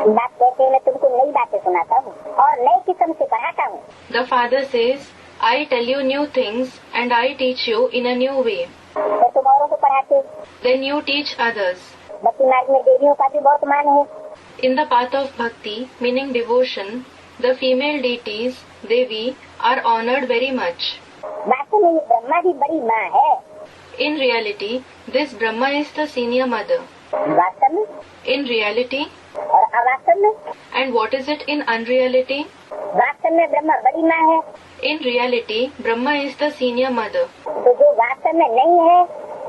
बाप कहते हैं मैं तुमको नई बातें सुनाता हूँ और नए किस्म से पढ़ाता हूँ। The father says, I tell you new things and I teach you in a new way. तो तुम औरों को पढ़ाते, Then you teach others. भक्ति मार्ग में देवियों का भी बहुत मान है। In the path of bhakti, meaning devotion, the female deities, devi, are honored very much. वास्तव में ये ब्रह्मा भी बड़ी माँ है। In reality, this Brahma is the senior mother. वास्तव में In reality, और अवास्तव में, and what is it in unreality? वास्तव में ब्रह्मा बड़ी माँ है In reality, Brahma is the senior mother. तो जो वास्तव में नहीं है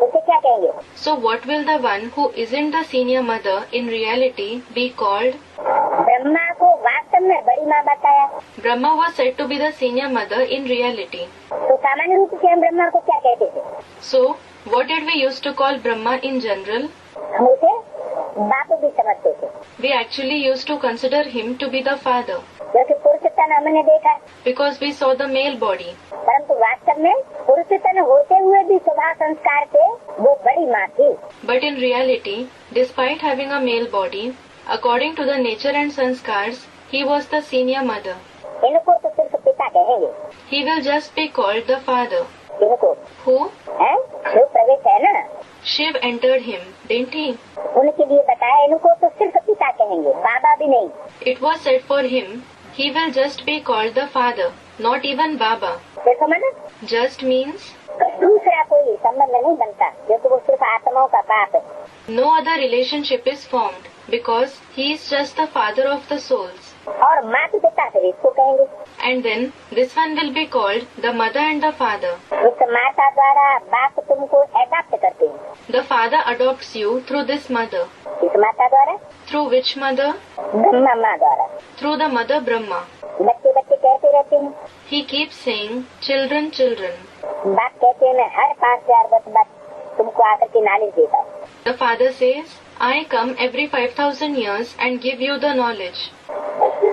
उसे क्या कहेंगे? So what will the one who isn't the senior mother in reality be called? Brahma को वास्तव में बड़ी माँ बताया Brahma was said to be the senior mother in reality. तो सामान्य रूप से हम ब्रह्मा को क्या कहते थे? So, what did we used to call Brahma in general? हम उसे बाप भी समझते थे We actually used to consider him to be the father क्योंकि पुरुष तन हमने देखा, because we saw the male body. परंतु वास्तव में पुरुष तन होते हुए भी स्वभाव संस्कार से वो बड़ी माँ थी। But in reality, despite having a male body, according to the nature and sanskaars, he was the senior mother. इनको तो सिर्फ पिता कहेंगे। He will just be called the father. इनको Who? है जो प्रवेश है ना, Shiv entered him, didn't he? उनके लिए बताया इनको तो सिर्फ पिता कहेंगे, बाबा भी नहीं। It was said for him, he will just be called the father, not even Baba. देखो मना, Just means दूसरा कोई संबंध नहीं बनता क्योंकि वो सिर्फ आत्माओं का बाप है। no other relationship is formed because he is just the father of the souls. और माता पिता फिर इसको कहेंगे। And then this one will be called the mother and the father. इस माता द्वारा बाप तुमको एडाप्ट करते हैं। The father adopts you through this mother. इस माता द्वारा, Through which mother? ब्रह्मा माँ द्वारा। Through the mother Brahma. बच्चे बच्चे कहते रहते हैं, He keeps saying, children, children. बाप कहते हैं मैं हर 5000 वर्ष बाद तुमको आकर के नॉलेज देता हूँ। The father says, I come every 5000 years and give you the knowledge.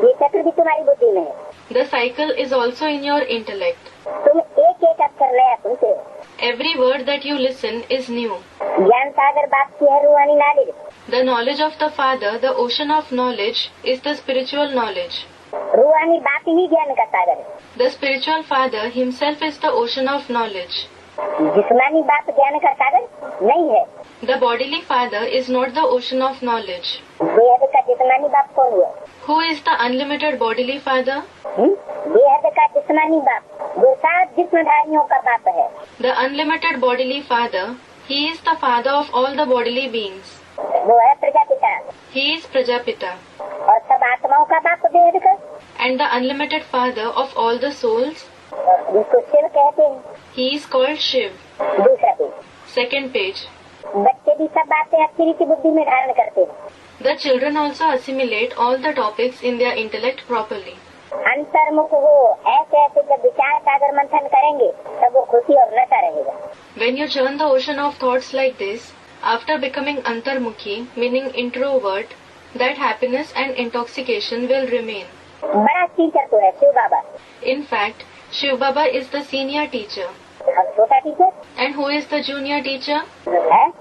ये चक्र भी तुम्हारी बुद्धि में है। The cycle is also in your intellect. तुम एक एक अक्षर नया सुनते हो। Every word that you listen is new. ज्ञान सागर बाप की है रूहानी knowledge. The knowledge of the father, the ocean of knowledge, is the spiritual knowledge. रूहानी बाप ही ज्ञान का सागर है। The spiritual father himself is the ocean of knowledge. जिस्मानी बाप ज्ञान का सागर नहीं है। The bodily father is not the ocean of knowledge. बेहद का जिस्मानी बाप कौन हुआ? Who is the unlimited bodily father? बेहद का जिस्मानी बाप जो 7 जिस्मधारियों का बाप है। The unlimited bodily father, he is the father of all the bodily beings. वो है प्रजापिता He is Prajapita. और सब आत्माओं का बाप बेहद का, And the unlimited father of all the souls, जिसको शिव कहते हैं। he is called Shiv. दूसरा पेज, Second page. बच्चे भी सब बातें अच्छी रीति बुद्धि में धारण करते हैं। The children also assimilate all the topics in their intellect properly. अंतर्मुख हो ऐसे ऐसे जब विचार सागर मंथन करेंगे तब वो खुशी और नशा रहेगा। When you churn the ocean of thoughts like this, after becoming antarmukhi, meaning introvert, that happiness and intoxication will remain. बड़ा टीचर तो है शिव बाबा In fact, Shiv Baba is the senior teacher. और छोटा teacher And who is the junior teacher? है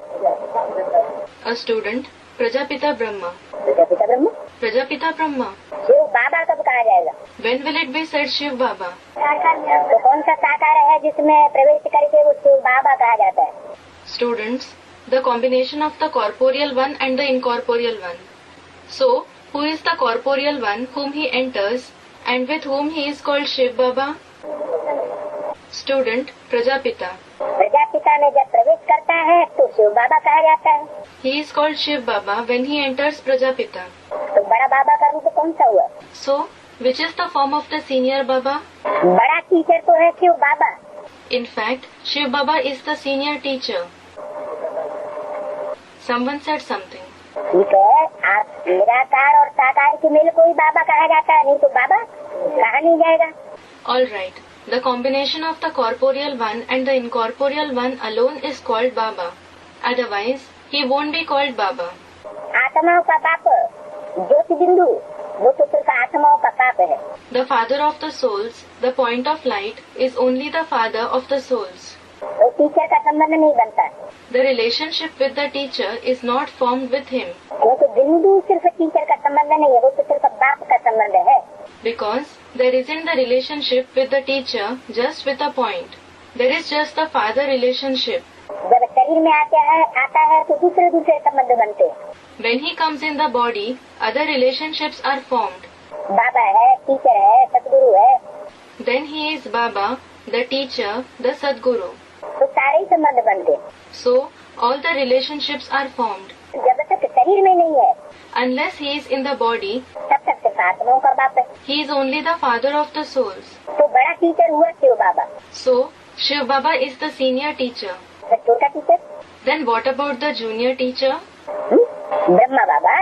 A student, Prajapita Brahma. Prajapita Brahma. Prajapita Brahma. Shiv बाबा कब कहा जाएगा? When will it be said Shiv Baba? तो कौन सा साकार है जिसमें प्रवेश करके वो शिव बाबा कहा जाता है? Students, the combination of the corporeal one and the incorporeal one. So, who is the corporeal one whom he enters and with whom he is called Shiv Baba? Student, Prajapita. Prajapita में जब प्रवेश करता है तो शिव बाबा कहा जाता है। He is called Shiv Baba when he enters Prajapita. तो बड़ा बाबा का रूप कौन सा हुआ? So, which is the form of the senior Baba? बड़ा टीचर तो है शिव बाबा। In fact, Shiv Baba is the senior teacher. Someone said something. ठीक है, आप निराकार और साकार के मेल को ही बाबा कहा जाता है, नहीं तो बाबा कहा नहीं जाएगा। Alright, the combination of the corporeal one and the incorporeal one alone is called Baba. Otherwise, he won't be called Baba. आत्माओं का बाप ज्योति बिंदु वो तो सिर्फ आत्माओं का बाप है। The father of the souls, the point of light, is only the father of the souls. तो टीचर का संबंध नहीं बनता। The relationship with the teacher is not formed with him. वो तो बिंदु सिर्फ टीचर का संबंध नहीं है, वो तो सिर्फ बाप का संबंध है। Because there isn't the relationship with the teacher just with a point. There is just the father relationship. जब शरीर में आता है तो दूसरे संबंध बनते हैं। When he comes in the body, other relationships are formed. बाबा है, टीचर है, सतगुरु है। Then he is Baba, the teacher, the Sadguru. तो सारे ही संबंध बनते। So, all the relationships are formed. जब तक शरीर में नहीं है, Unless he is in the body, तब तक सिर्फ आत्माओं का बाप है। he is only the father of the souls. तो बड़ा टीचर हुआ शिव बाबा। So, Shiv Baba is the senior teacher. तो छोटा teacher Then what about the junior teacher? Brahma Baba.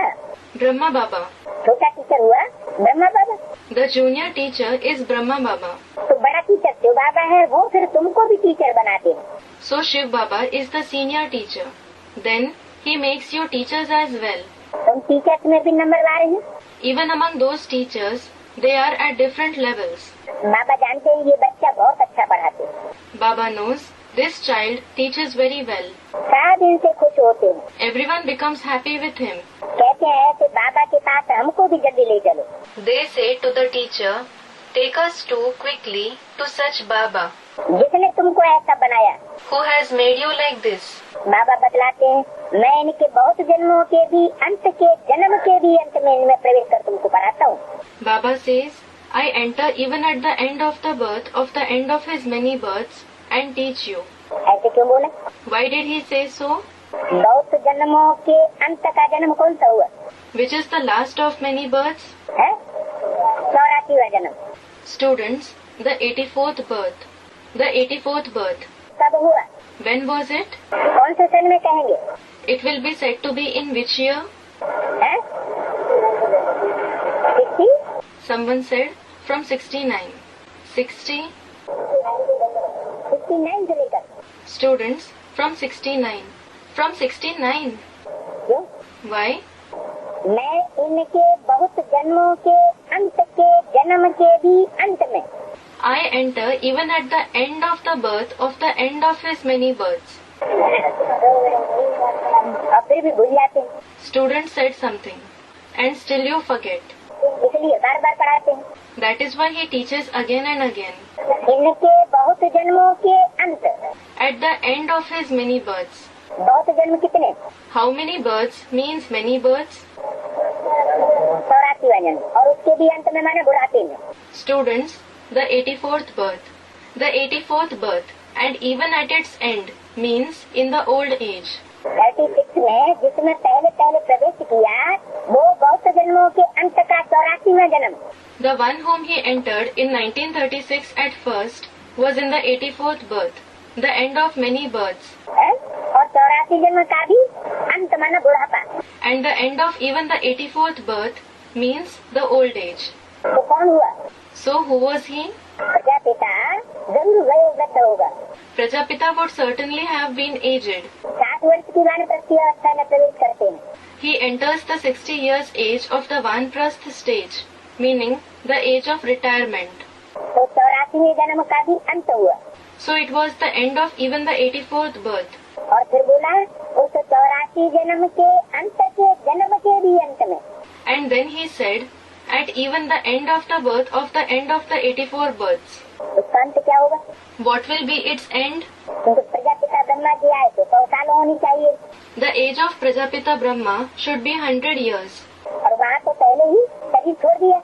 Brahma Baba. छोटा टीचर हुआ ब्रह्मा बाबा। The junior teacher is Brahma Baba. तो बड़ा teacher Shiv बाबा है, वो फिर तुमको भी टीचर बनाते हैं। So Shiv Baba is the senior teacher. Then he makes you teachers as well. तुम टीचर्स में भी नंबरवार हैं। Even among those teachers, they are at different levels. बाबा जानते हैं ये बच्चा बहुत अच्छा पढ़ाते हैं। Baba knows this child teaches very well. सब इनसे खुश होते हैं। Everyone becomes happy with him. कहते हैं कि बाबा के पास हमको भी जल्दी ले चलो। They say to the teacher, take us too quickly to such Baba. जिसने तुमको ऐसा बनाया, Who has made you like this? बाबा बतलाते हैं, मैं इनके बहुत जन्मों के भी अंत के जन्म के भी अंत में इनमें प्रवेश कर तुमको पढ़ाता हूँ। Baba says, I enter even at the end of the birth of the end of his many births and teach you. ऐसे क्यों बोला? Why did he say so? बहुत जन्मों के अंत का जन्म कौन सा हुआ Which is the last of many births? है? 84वां जन्म। Students, the 84th birth. The 84th birth. कब हुआ? When was it? कौन से सन में कहेंगे? It will be said to be in which year? है? 60? Someone said from 69. 60? 69 से लेकर। Students, from 69. From 69. क्यों? Why? मैं इनके बहुत जन्मों के अंत के जन्म के भी अंत में। I enter even at the end of the birth of the end of his many births. और फिर भी भूल जाते हैं, Student said something. And still you forget. इसलिए बार बार पढ़ाते हैं। That is why he teaches again and again. इनके बहुत जन्मों के अंत। At the end of his many births. बहुत जन्म कितने? How many births means many births? 84वां जन्म, और उसके भी अंत में माने बुढ़ापे में। Students, the 84th birth. The 84th birth and even at its end means in the old age. 36 में जिसमें पहले प्रवेश किया, वो बहुत जन्मों के अंत का 84वां जन्म। The one whom he entered in 1936 at first was in the 84th birth, the end of many births. है? और 84 जन्म का भी अंत माना बुढ़ापा। And the end of even the 84th birth means the old age. तो कौन हुआ? So who was he? Prajapita जरूर वयोवृद्ध होगा। Prajapita would certainly have been aged. 60 वर्ष की वानप्रस्थी अवस्था में प्रवेश करते हैं। He enters the 60 years age of the Vanprasth stage, meaning the age of retirement. तो 84वें जन्म का भी अंत हुआ। So it was the end of even the 84th birth. और फिर बोला उस 84 जन्म के अंत के जन्म के भी अंत में। And then he said, at even the end of the birth of the end of the 84 births. उसका अंत क्या होगा? What will be its end? क्योंकि प्रजापिता ब्रह्मा जी आए तो 100 साल होनी चाहिए, The age of Prajapita Brahma should be 100 years. और वहाँ तो पहले ही शरीर छोड़ दिया।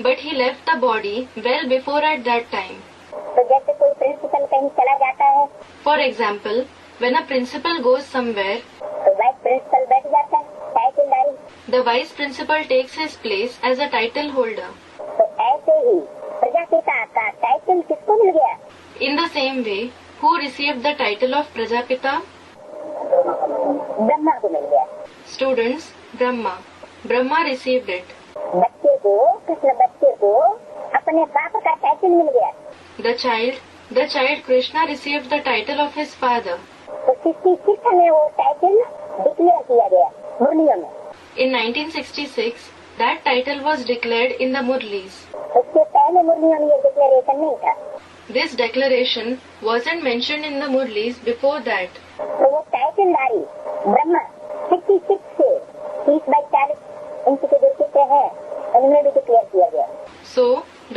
But he left the body well before at that time. तो जैसे कोई प्रिंसिपल कहीं चला जाता है For example, when a principal goes somewhere, तो वाइस प्रिंसिपल बैठ जाता है टाइटलधारी। the vice principal takes his place as a title holder. तो ऐसे ही प्रजापिता का टाइटल किसको मिल गया? In the same way, who received the title of Prajapita? Brahma को मिल गया। Students, Brahma. Brahma received it. बच्चे को, कृष्ण बच्चे को अपने बाप का टाइटल मिल गया। The child Krishna received the title of his father. तो 66 में वो टाइटल डिक्लेयर किया गया मुरलियों में। In 1966, that title was declared in the Murlis. उससे पहले मुरलियों में ये डिक्लेरेशन नहीं था। This declaration wasn't mentioned in the Murlis before that. तो वो टाइटलधारी ब्रह्मा 66 से 30/40 इंच के जो चित्र है उनमें भी डिक्लेयर किया गया. So,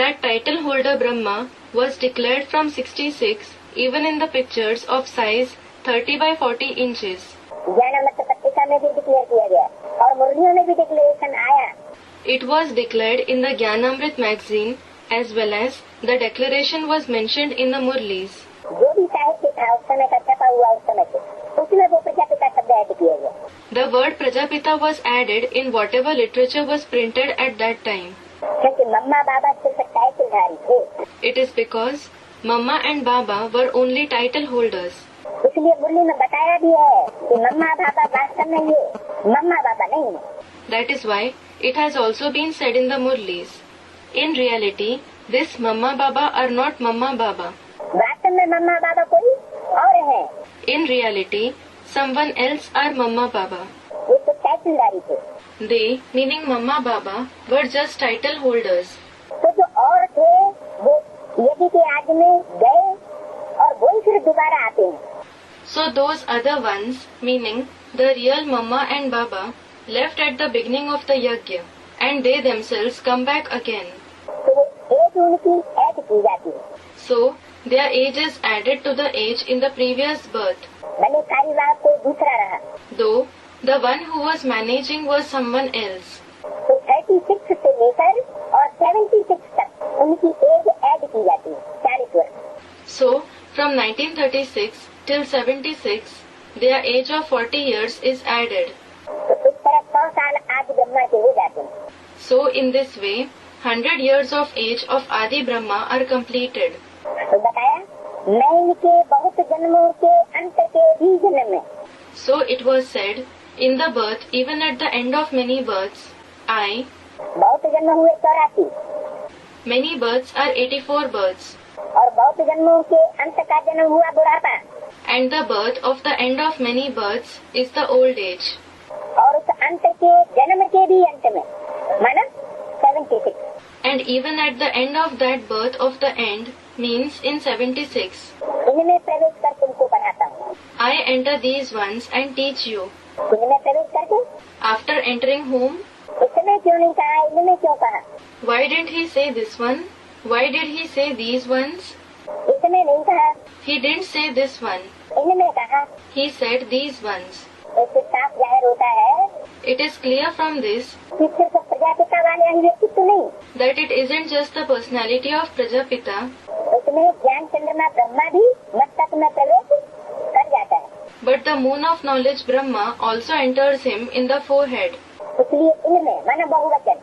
that title holder Brahma was declared from 66 even in the pictures of size 30/40 inches. ज्ञानामृत पत्रिका में भी डिक्लेयर किया गया और मुरलियों में भी डिक्लेरेशन आया. It was declared in the Jnanamrit magazine as well as the declaration was mentioned in the Murlis. जो भी साहित्य था उस समय का छपा हुआ उस समय से उसमें वो प्रजापिता शब्द ऐड किया गया. The word Prajapita was added in whatever literature was printed at that time. क्योंकि मम्मा बाबा सिर्फ टाइटलधारी थे. It is because Mamma and Baba were only title holders. इसलिए मुरली में बताया भी है कि मम्मा बाबा वास्तव में ये मम्मा बाबा नहीं है. That is why it has also been said in the Murlis. In reality, this Mamma Baba are not Mamma Baba. वास्तव में मम्मा बाबा कोई और है. In reality, someone else are Mamma Baba. ये तो टाइटलधारी थे. They, meaning Mamma Baba, were just title holders. तो जो और थे वो यदि के आदि में गए और वही फिर दोबारा आते हैं. So those other ones, meaning the real Mamma and Baba, left at the beginning of the yajna, and they themselves come back again. तो वो एज उनकी ऐड की जाती है. So their age is added to the age in the previous birth. भले कार्यवाह कोई दूसरा रहा. Though the one who was managing was someone else. तो 36 से लेकर और 76 तक उनकी एज ऐड की जाती है. 40 वर्ष. So from 1936 till 76, their age of 40 years is added. तो इस तरह 100 साल आदि ब्रह्मा के हो जाते हैं. So in this way, 100 years of age of Adi Brahma are completed. तो बताया मैं इनके बहुत जन्मों के अंत के भी जन्म में. So it was said, in the birth, even at the end of many births, I, बहुत जन्म हुए 84 many births are 84 births, और बहुत जन्मों के अंत का जन्म हुआ बुढ़ापा. and the birth of the end of many births is the old age. और उस अंत के जन्म के भी अंत में माना 76. And even at the end of that birth of the end means in 76. इनमें प्रवेश कर तुमको पढ़ाता हूँ. I enter these ones and teach you. इनमें प्रवेश करके After entering whom? इसमें क्यों नहीं कहा, इनमें क्यों कहा? Why didn't he say this one? Why did he say these ones? इसमें नहीं कहा, He didn't say this one. इनमें कहा. He said these ones. इससे साफ जाहिर होता है It is clear from this कि सिर्फ प्रजापिता वाले व्यक्तित्व नहीं, that it isn't just the personality of Prajapita, उसमें ज्ञान चंद्रमा ब्रह्मा भी मस्तक में प्रवेश कर जाता है. but the moon of knowledge Brahma also enters him in the forehead. इसलिए इनमें माना बहुवचन.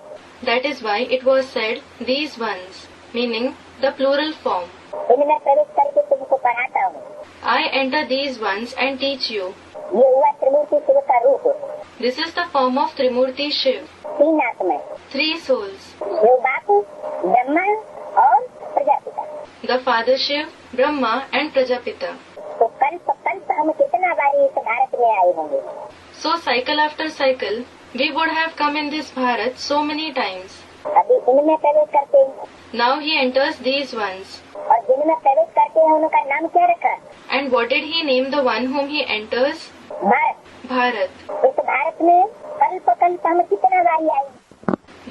That is why it was said these ones, meaning the plural form. इनमें प्रवेश करके तुमको पढ़ाता हूँ. I enter these ones and teach you. ये हुआ त्रिमूर्ति शिव का रूप. This is the form of Trimurti Shiv, 3 आत्माएं, 3 souls, शिव बापू, ब्रह्मा और Prajapita. the Father Shiv, Brahma and Prajapita. तो कल्प कल्प हम कितना बारी इस भारत में आए होंगे. So cycle after cycle, we would have come in this Bharat so many times. अभी इनमें प्रवेश करते हैं Now he enters these ones. और जिनमें प्रवेश करते हैं उनका नाम क्या रखा? And what did he name the one whom he enters? Bharat. Bharat. इस भारत में कल्प कल्प हम कितना बारी आए.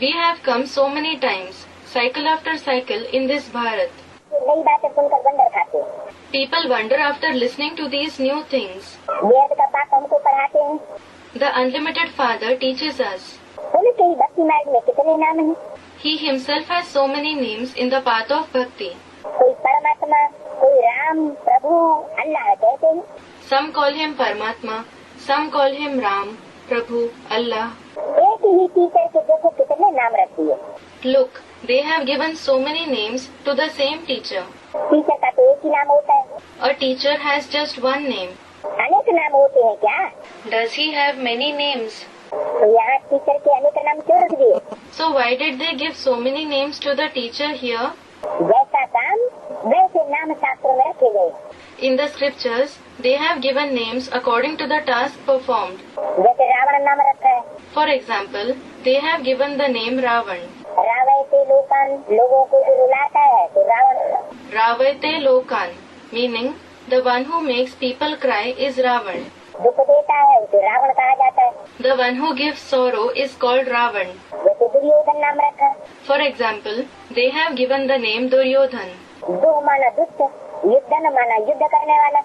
We have come so many times, cycle after cycle in this Bharat. ये नई बातें सुनकर वंडर खाते हैं. People wonder after listening to these new things. वेद का पाठ हमको पढ़ाते हैं. The Unlimited Father teaches us. उनके ही भक्ति मार्ग में कितने नाम हैं. He himself has so many names in the path of bhakti. कोई परमात्मा, कोई राम, प्रभु, अल्लाह कहते हैं. Some call him Paramatma, some call him Ram, Prabhu, Allah. एक ही टीचर के देखो कितने नाम रख दिए. Look, they have given so many names to the same teacher. Teacher का तो एक ही नाम होता है. A teacher has just one name. अनेक नाम होते हैं क्या? Does he have many names? तो यहाँ टीचर के अनेक नाम क्यों रख दिए? So why did they give so many names to the teacher here? जैसा काम वैसे नाम शास्त्रों में रखे गए. In the scriptures, they have given names according to the task performed. जैसे रावण नाम रखा है. For example, they have given the name Ravan. Ravan से लोगों को जो रुलाता है तो Ravan. Ravate lokan, meaning the one who makes people cry is Ravan. दुख देता है उसे रावण कहा जाता है। The one who gives sorrow is called Ravan. वैसे दुर्योधन नाम रखा। For example, they have given the name Duryodhan. दुह माना दुष्ट, युद्धन माना युद्ध करने वाला।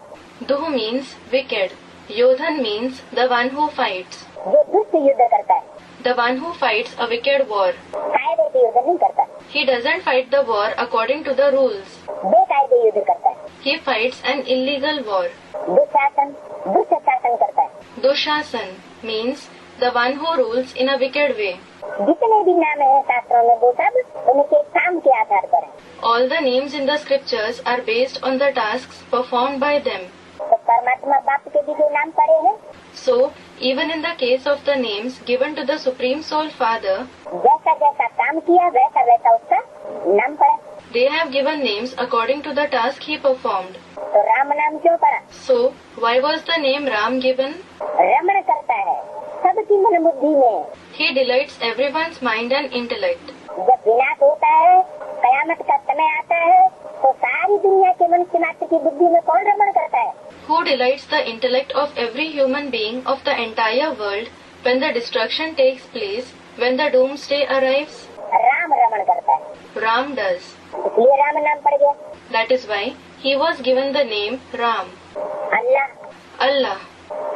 Duh means wicked. Yodhan means the one who fights. जो दुष्ट युद्ध करता है। The one who fights a wicked war. कायदे युद्ध नहीं करता, He doesn't fight the war according to the rules. बेकायदे युद्ध करता है। He fights an illegal war. Dushasan दुष्ट शासन करता है। Dushasan means the one who rules in a wicked way. जितने भी नाम है शास्त्रों में वो सब उनके काम के आधार पर है। All the names in the scriptures are based on the tasks performed by them. तो परमात्मा बाप के भी जो नाम पड़े हैं, So, even in the case of the names given to the Supreme Soul Father, जैसा जैसा काम किया वैसा वैसा उसका नाम पड़ा। they have given names according to the task he performed. तो राम नाम क्यों पड़ा? So, why was the name Ram given? रमण करता है सबकी मन बुद्धि में। He delights everyone's mind and intellect. जब विनाश होता है, कयामत का समय आता है, तो सारी दुनिया के मनुष्य मात्र की बुद्धि में कौन रमण करता है? Who delights the intellect of every human being of the entire world when the destruction takes place, when the doomsday arrives? Ram रमण करता है, Ram does. इसलिए राम नाम पड़ गया। That is why he was given the name Ram. Allah, Allah.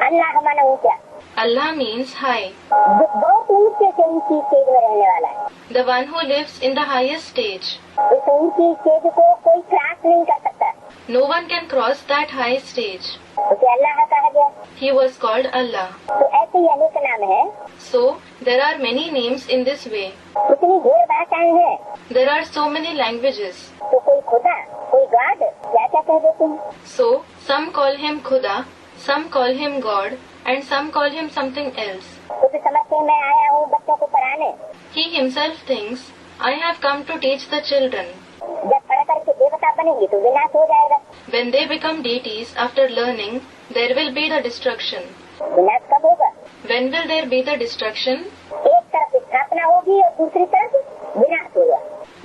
अल्लाह माना ऊंचा, Allah means high. जो बहुत ऊंचे से ऊंची स्टेज में रहने वाला है। The one who lives in the highest stage. इस ऊंची स्टेज को कोई क्रॉस नहीं कर सकता, No one can cross that high stage. उसे अल्लाह कहा गया। He was called Allah. तो ऐसे ही अनेक नाम है, So, there are many names in this way. उतनी ढेर भाषाएं हैं, There are so many languages. तो कोई खुदा, कोई गॉड, क्या क्या कह देते हैं। So, some call him Khuda, some call him God, and some call him something else. तो समझते मैं आया हूँ बच्चों को पढ़ाने। He himself thinks, I have come to teach the children. जब पढ़ करके देवता बनेंगे तो विनाश हो जाएगा। When they become deities after learning, there will be the destruction. विनाश कब होगा? When will there be the destruction? एक तरफ स्थापना होगी और दूसरी तरफ विनाश होगा।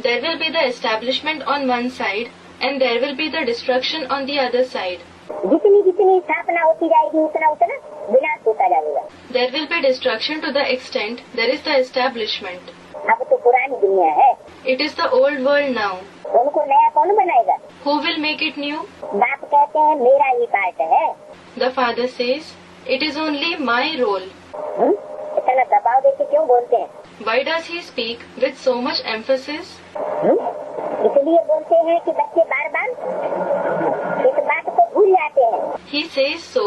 There will be the establishment on one side and there will be the destruction on the other side. जितनी जितनी स्थापना होती जाएगी उतना उतना विनाश होता जाएगा। There will be destruction to the extent there is the establishment. अब तो पुरानी दुनिया है, It is the old world now. उनको नया कौन बनाएगा? Who will make it new? बाप कहते हैं मेरा ही पार्ट है। The father says, it is only my role. इतना दबाव देके क्यों बोलते हैं? Why does he speak with so much emphasis? इसलिए बोलते हैं कि बच्चे बार बार इस बात को भूल जाते हैं He says so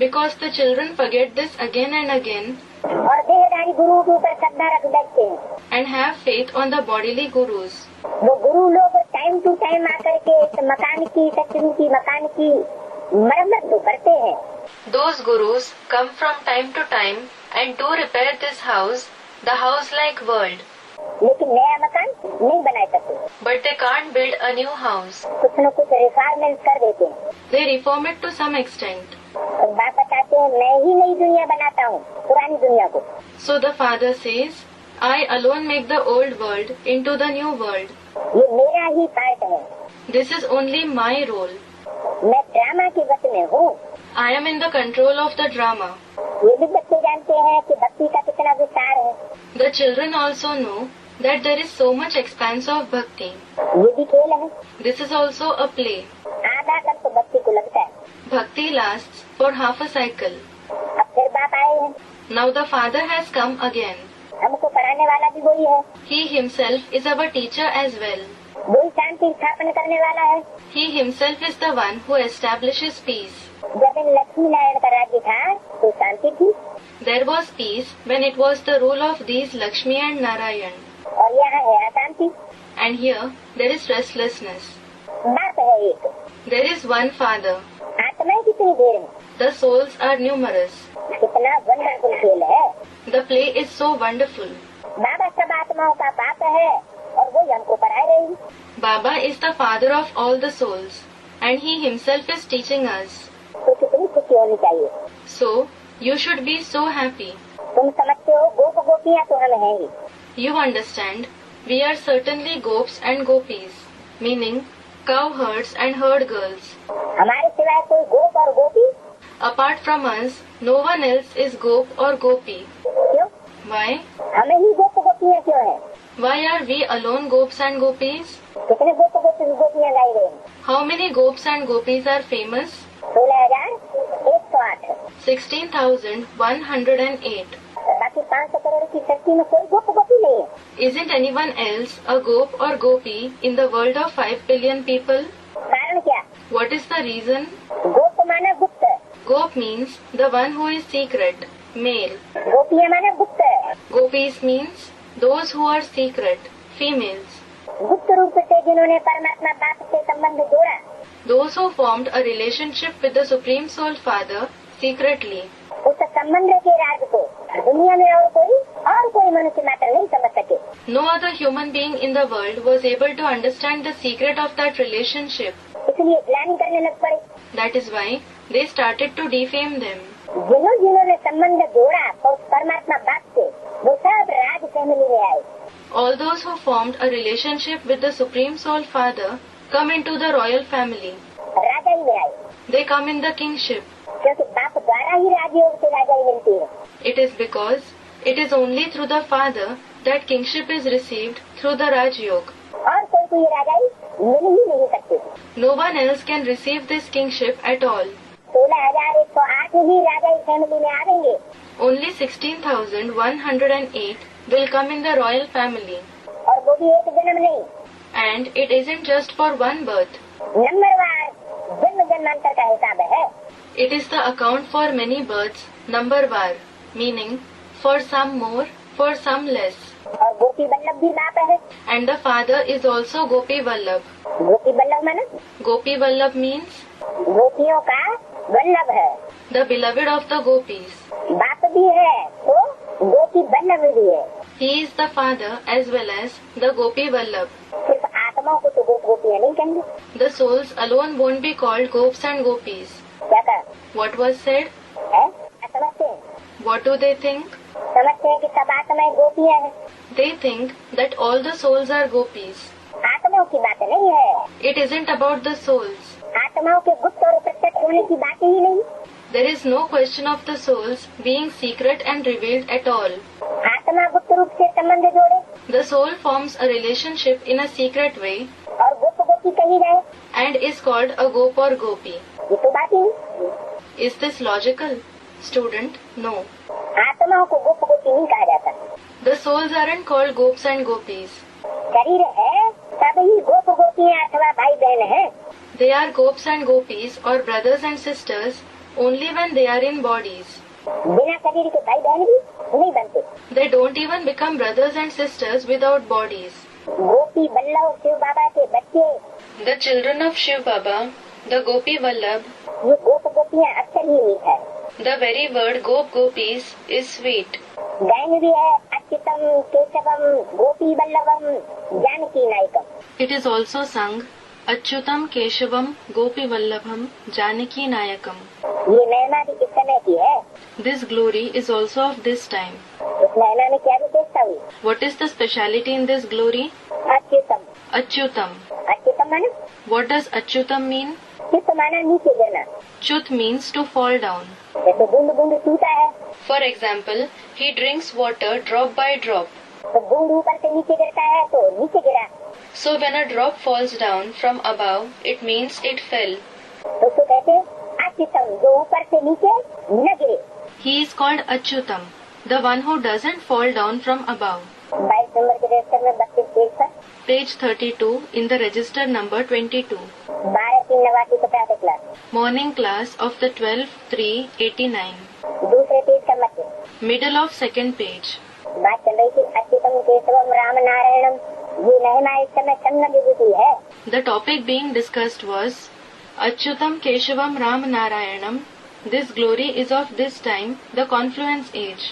because the children forget this again and again और देहधारी गुरुओं के ऊपर श्रद्धा रख बैठते हैं। and have faith on the bodily gurus. वो गुरु लोग टाइम टू टाइम आकर के इस मकान की, सत्संग की, मकान की मरम्मत तो करते हैं। Those gurus come from time to time and do repair this house, the house-like world. लेकिन नया मकान नहीं बना सकते। But they can't build a new house. कुछ न कुछ रिफॉर्मेंट कर देते हैं। They reform it to some extent. और बाप बताते हैं मैं ही नई दुनिया बनाता हूँ पुरानी दुनिया को। So the father says, I alone make the old world into the new world. ये मेरा ही पार्ट है। This is only my role. मैं ड्रामा के वश में हूँ। I am in the control of the drama. ये भी बच्चे जानते हैं कि भक्ति का कितना विस्तार है। The children also know that there is so much expanse of bhakti. ये भी खेल है। This is also a play. आधा कल तो भक्ति को लगता है। Bhakti lasts for half a cycle. अब फिर बाप आए हैं। Now the father has come again. हमको पढ़ाने वाला भी वही है। He himself is our teacher as well. वही शांति स्थापन करने वाला है। He himself is the one who establishes peace. जब इन लक्ष्मी नारायण का राज्य था तो शांति थी There was peace when it was the rule of these Lakshmi and Narayan. और यहाँ है अशांति। And here there is restlessness. बाप है एक, There is one father. आत्माएं कितनी देर में। The souls are numerous. कितना वंडरफुल खेल है। The play is so wonderful. बाबा सब आत्माओं का बाप है और वो हमको पढ़ा रही। Baba is the father of all the souls and he himself is teaching us. तो कितनी खुशी होनी चाहिए। So, you should be so happy. तुम समझते हो गोप गोपियाँ तो हम हैं ही। You understand, we are certainly gops and gopis, meaning cow herds and herd girls. हमारे सिवाय कोई गोप और गोपी? Apart from us, no one else is gop or gopi. क्यों? Why? हमें ही गोप गोपियाँ क्यों है? Why are we alone gops and gopis? कितने गोपियाँ गाई गई? How many gops and gopis are famous? 16,108। 16,108. बाकी 500 करोड़ की सृष्टि में कोई गोप गोपी नहीं है। Isn't anyone else a gop or gopi in the world of 5 billion people? कारण क्या? What is the reason? गोप माना गुप्त, Gop means the one who is secret, male. गोपियाँ माना गुप्त, Gopis means those who are secret, females. गुप्त रूप से जिन्होंने परमात्मा बाप से संबंध जोड़ा, Those who formed a relationship with the Supreme Soul Father secretly. उस संबंध के राज को दुनिया में और कोई मनुष्य मात्र नहीं समझ सके। No other human being in the world was able to understand the secret of that relationship. इसलिए ग्लानि करने लग पड़े। That is why they started to defame them. जिन्होंने संबंध जोड़ा तो परमात्मा बाप से, वो सब राज फैमिली में आए। All those who formed a relationship with the Supreme Soul Father come into the royal family. राजा ही में आए, They come in the kingship. क्योंकि बाप द्वारा ही राजयोग से राजाई मिलती है। It is because it is only through the Father that kingship is received through the Raj Yoga. और कोई राजाई मिल ही नहीं सकती। No one else can receive this kingship at all. 16,108 he Rajai family में आएंगे। Only 16,108 will come in the royal family. और वो भी एक जन्म नहीं, And it isn't just for one birth. नंबरवार जन्म जन्मांतर का हिसाब है। It is the account for many births, number-var, meaning for some more, for some less. और गोपी वल्लभ भी बाप है। And the father is also Gopi Vallabh. गोपी वल्लभ माना Gopi Vallabh means गोपियों का वल्लभ है, the beloved of the gopis. बाप भी है तो गोपी वल्लभ भी है। He is the father as well as the Gopi Vallabh. सिर्फ आत्माओं को तो गोपियाँ नहीं कहेंगे। The souls alone won't be called gops and gopis. क्या कहा What was said? है? समझते हैं? What do they think? समझते हैं कि सब आत्माएं गोपियाँ हैं। They think that all the souls are gopis. आत्माओं की बात नहीं है, It isn't about the souls. आत्माओं के गुप्त और प्रत्यक्ष होने की बात ही नहीं। There is no question of the souls being secret and revealed at all. आत्मा गुप्त रूप से संबंध जोड़े The soul forms a relationship in a secret way और गोप गोपी कही जाए, and is called a gop or gopi. ये तो बात ही नहीं। Is this logical? Student, no. आत्माओं को गोप गोपी नहीं कहा जाता। The souls aren't called gops and gopis. शरीर है तभी गोप गोपियाँ अथवा भाई बहन है। They are gops and gopis or brothers and sisters only when they are in bodies. बिना शरीर के भाई बहन भी नहीं बनते। They don't even become brothers and sisters without bodies. गोपी वल्लभ शिव बाबा के बच्चे, The children of Shiv Baba, the Gopi Vallabh, ये गोप गोपियाँ अक्षर ही मीठा है। the very word gop gopis is sweet. गायन भी है अच्युतम केशवम गोपी Vallabham Janaki नायकम। It is also sung Achyutam Keshavam Gopi Vallabham Janaki Nayakam. ये महिमा भी इस समय की है। This glory is also of this time. इस महिमा में क्या विशेषता हुई? What is the speciality in this glory? Achyutam, Achyutam. Achyutam माना What does Achyutam mean? चित्त माना नीचे गिरना, Chut means to fall down. जैसे बूंद बूंद टूटा है For example, he drinks water drop by drop. तो बूंद ऊपर से नीचे गिरता है तो नीचे गिरा, So when a drop falls down from above, it means it fell. तो उसको कहते हैं अच्युतम, जो ऊपर से नीचे न गिरे। He is called Achyutam, the one who doesn't fall down from above. 22 number के रजिस्टर में 32 पेज पर Page 32 in the register number 22. 12/3/89 class, Morning class of the 12/3/89. दूसरे पेज का मध्य Middle of second page. बात चल रही थी अच्युतम केशवम राम नारायणम। ये महिमा इस समय संगम विभूति है। The topic being discussed was Achyutam Keshavam Ram Narayanam. This glory is of this time, the confluence age.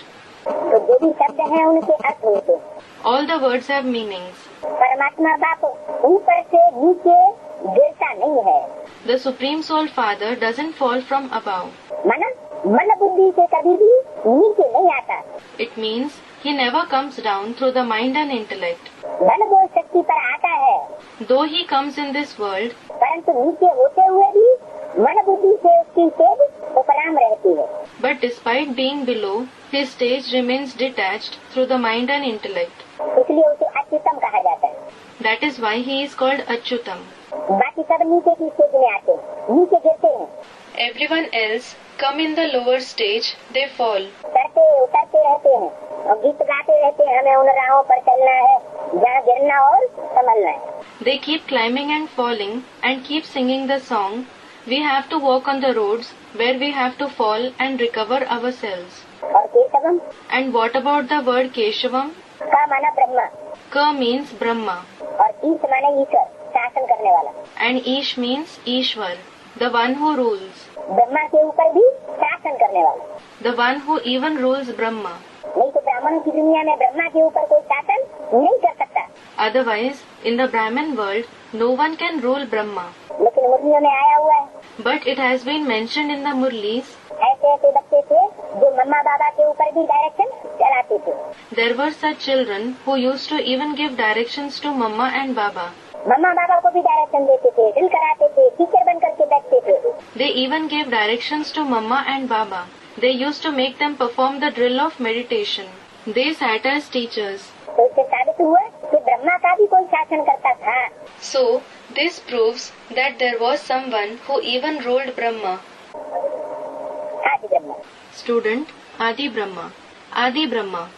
तो जो भी शब्द हैं उनके अर्थ होते। All the words have meanings. परमात्मा बाप ऊपर से नीचे गिरता नहीं है, The Supreme Soul Father doesn't fall from above. माना मन बुद्धि से कभी भी नीचे नहीं आता। It means he never comes down through the mind and intellect. धन बोध शक्ति पर आता है, Though he comes in this world, परंतु नीचे होते हुए भी मन बुद्धि से उसकी तेज उपराम रहती है। but despite being below, his stage remains detached through the mind and intellect. इसलिए उसे अच्युतम कहा जाता है। That is why he is called Achyutam. बाकी सब नीचे की स्टेज में आते हैं, नीचे गिरते हैं, Everyone else come in the lower stage, they fall. चढ़ते उतरते रहते हैं और गीत गाते रहते हैं, हमें उन राहों पर चलना है जहाँ गिरना और संभलना है। They keep climbing and falling and keep singing the song, we have to walk on the roads where we have to fall and recover ourselves. और Keshavam And what about the word Keshavam? का माना Brahma Ka means Brahma और ईश माने ईश्वर, शासन करने वाला। and Ish means Ishwar, the one who rules, Brahma के ऊपर भी शासन करने वाला। the one who even rules Brahma. नहीं तो ब्राह्मणों की दुनिया में ब्रह्मा के ऊपर कोई शासन नहीं कर सकता। Otherwise, in the Brahmin world, no one can rule Brahma. लेकिन मुर्गियों में आया हुआ है, But it has been mentioned in the Murlis, ऐसे ऐसे बच्चे थे जो मम्मा बाबा के ऊपर भी डायरेक्शन चलाते थे। there were such children who used to even give directions to Mama and Baba. मम्मा बाबा को भी डायरेक्शन देते थे, ड्रिल कराते थे, टीचर बन करके बैठते थे। They even gave directions to Mama and Baba. They used to make them perform the drill of meditation. They sat as teachers. तो इससे साबित हुआ कि ब्रह्मा का भी कोई शासन करता था। So, this proves that there was someone who even ruled Brahma. आदि Brahma Student, Adi Brahma. Adi Brahma,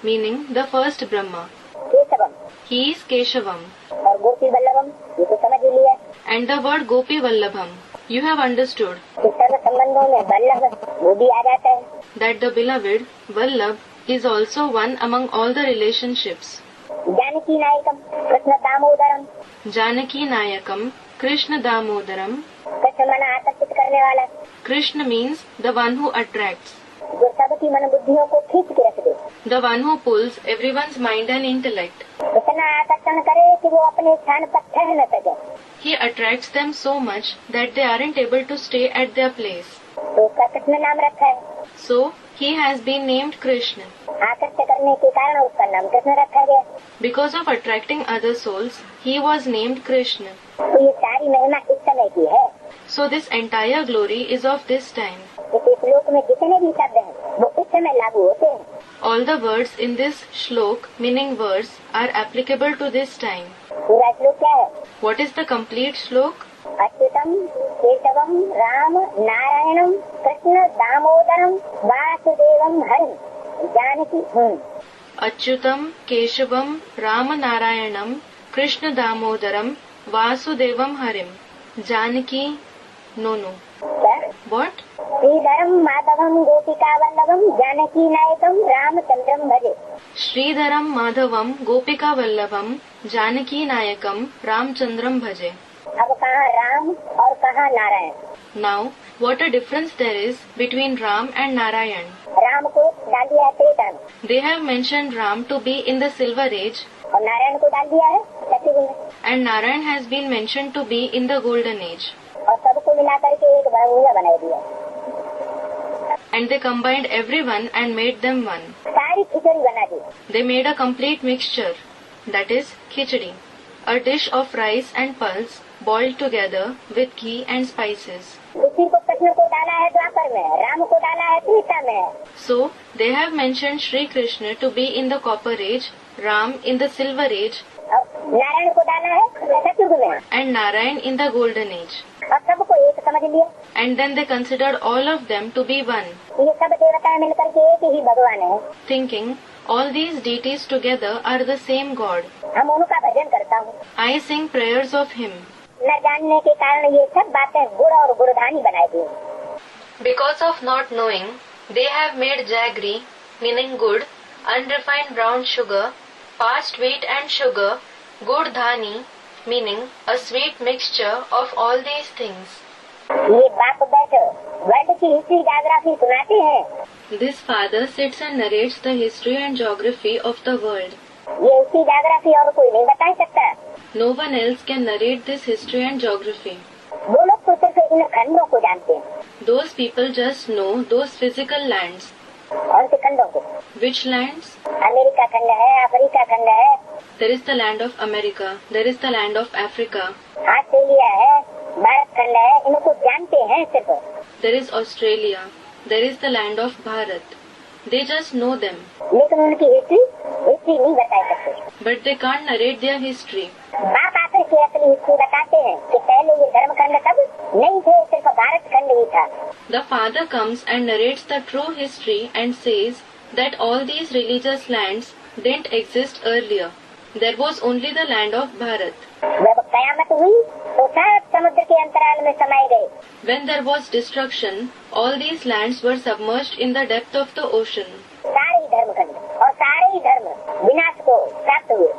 meaning the first Brahma. Keshavam He is Keshavam. और गोपी वल्लभम, ये तो समझ ही लिया। And the word Gopi Vallabham. You have understood कि सर्व संबंधों में वल्लभ वो भी आ जाता है। that the beloved, Vallabh, is also one among all the relationships. Janaki नायकम Krishna Damodaram, Janaki Nayakam, Krishna Damodaram. Krishna मन आकर्षित करने वाला, Krishna means the one who attracts, जो सबकी मन बुद्धियों को खींच के रख दे। the one who pulls everyone's mind and intellect. इतना आकर्षण करे कि वो अपने स्थान पर ठहर न सके, He attracts them so much that they aren't able to stay at their place. तो उसका कृष्ण नाम रखा है। So, he has been named Krishna. आकर्षित करने के कारण उसका नाम कृष्ण रखा गया। Because of attracting other souls, he was named Krishna. तो ये सारी महिमा इस समय की है। So this entire glory is of this time. इस श्लोक में जितने भी शब्द हैं वो इस समय लागू होते हैं। All the words in this shlok, meaning verse, are applicable to this time. पूरा श्लोक क्या है? What is the complete shlok? Achyutam Keshavam Ram नारायणम Krishna Damodaram Vasudevam Harim Janaki Achyutam, Keshavam, Ramanarayanam, Krishna Damodaram, Vasudevam Harim. Janaki, no. क्या? What? श्रीधरम माधवम गोपिका वल्लभम जानकी नायकम रामचंद्रम भजे। Sridharam Madhavam, Gopika Vallabham, Janaki Nayakam, Ramchandram Bhaje. अब कहाँ राम और कहाँ Narayan? Now, what a difference there is between Ram and Narayan. Ram को डाल दिया है त्रेता में They have mentioned Ram to be in the Silver Age और नारायण को डाल दिया है सतयुग में, and Narayan has been mentioned to be in the Golden Age. और सबको मिला करके एक भंगा बना दिया। And they combined everyone and made them one. सारी खिचड़ी बना दी। They made a complete mixture, that is khichdi, a dish of rice and pulse boiled together with ghee and spices. उसी को कृष्ण को डाला है द्वापर में, राम को डाला है त्रेता में। So, they have mentioned Sri Krishna to be in the Copper Age, Ram in the Silver Age, और नारायण को डाला है सतयुग में, and Narayan in the Golden Age. और सबको एक समझ लिया। And then they considered all of them to be one, ये सब देवता मिलकर के एक ही भगवान है। thinking all these deities together are the same God. हम उनका भजन करता हूँ। I sing prayers of him. न जानने के कारण ये सब बातें गुड़ और गुड़धानी बनाई दी। Because of not knowing, they have made jaggery, meaning good, unrefined brown sugar, fast wheat and sugar, good dhani, meaning a sweet mixture of all these things. ये बाप बैठो वर्ल्ड की हिस्ट्री ज्योग्राफी सुनाते हैं। This father sits and narrates the history and geography of the world. ये उसकी geography और कोई नहीं बता सकता। No one else can narrate this history and geography. वो लोग तो सिर्फ इन खंडों को जानते हैं। Those people just know those physical lands. कौन से खंडों को? Which lands? अमेरिका खंड है, अफ्रीका खंड है, There is the land of America. There is the land of Africa. Australia है, भारत खंड है, इनको जानते हैं सिर्फ। There is Australia. There is the land of Bharat. They just know them. लेकिन उनकी हिस्ट्री नहीं बता सकते। But they can't narrate their history. बाप आकर के असली हिस्ट्री बताते हैं कि पहले ये धर्म खंड तब नहीं थे, सिर्फ भारत खंड ही था। The father comes and narrates the true history and says that all these religious lands didn't exist earlier. There was only the land of Bharat. जब कयामत हुई तो सब समुद्र के अंतराल में समाये गए। When there was destruction, all these lands were submerged in the depth of the ocean. सारे ही धर्म खंड और सारे ही धर्म विनाश को प्राप्त हुए।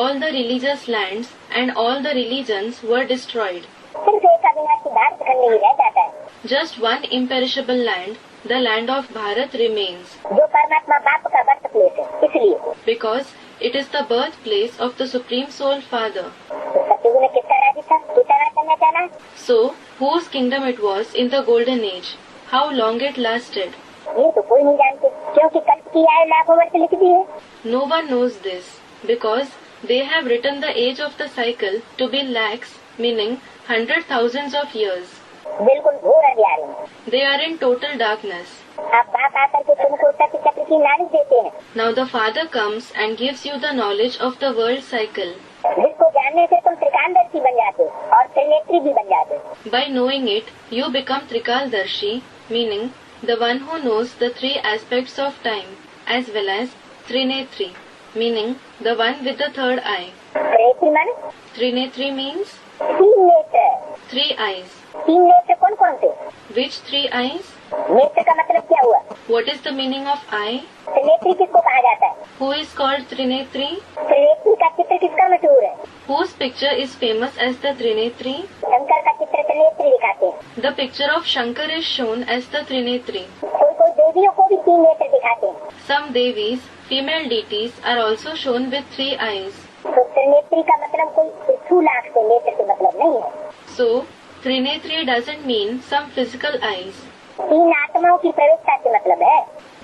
All the religious lands and all the religions were destroyed. सिर्फ एक अविनाशी भारत खंड ही रह जाता है, Just one imperishable land, the land of Bharat, remains, जो परमात्मा बाप का बर्थ प्लेस है। इसलिए because it is the birthplace of the Supreme Soul Father. तो सतयुग में किसका राज्य था, कितना करना चाहना? So, whose kingdom it was in the golden age? How long it lasted? ये तो कोई नहीं जानते, क्योंकि कल्प की आयु लाखों वर्ष लिख दी है। No one knows this, because they have written the age of the cycle to be lakhs, meaning 100,000s of years. बिल्कुल घोर अंधियारे में। They are in total darkness. अब बाप आकर के तुमको सत्य चक्र की नॉलेज देते हैं, Now the Father comes and gives you the knowledge of the world cycle. जिसको जानने से तुम त्रिकालदर्शी बन जाते हो और त्रिनेत्री भी बन जाते हो। By knowing it, you become Trikaldarshi, meaning the one who knows the three aspects of time, as well as Trinetri, meaning the one with the third eye. त्रिनेत्री माने Trinetri means तीन नेत्र। three eyes. तीन नेत्र कौन कौन से? Which three eyes? नेत्र का मतलब क्या हुआ? What is the meaning of eye? त्रिनेत्री किसको कहा जाता है? Who is called Trinetri? त्रिनेत्री का चित्र किसका मशहूर है? Whose picture is famous as the Trinetri? Shankar का चित्र त्रिनेत्री दिखाते हैं। The picture of Shankar is shown as the Trinetri. कोई कोई देवियों को भी तीन नेत्र दिखाते हैं। Some devis, female deities, are also shown with three eyes. तो त्रिनेत्री का मतलब कोई स्थूल आँख से नेत्र से मतलब नहीं है। So, Trinetri doesn't mean some physical eyes. तीन आत्माओं की प्रवेशता से मतलब है।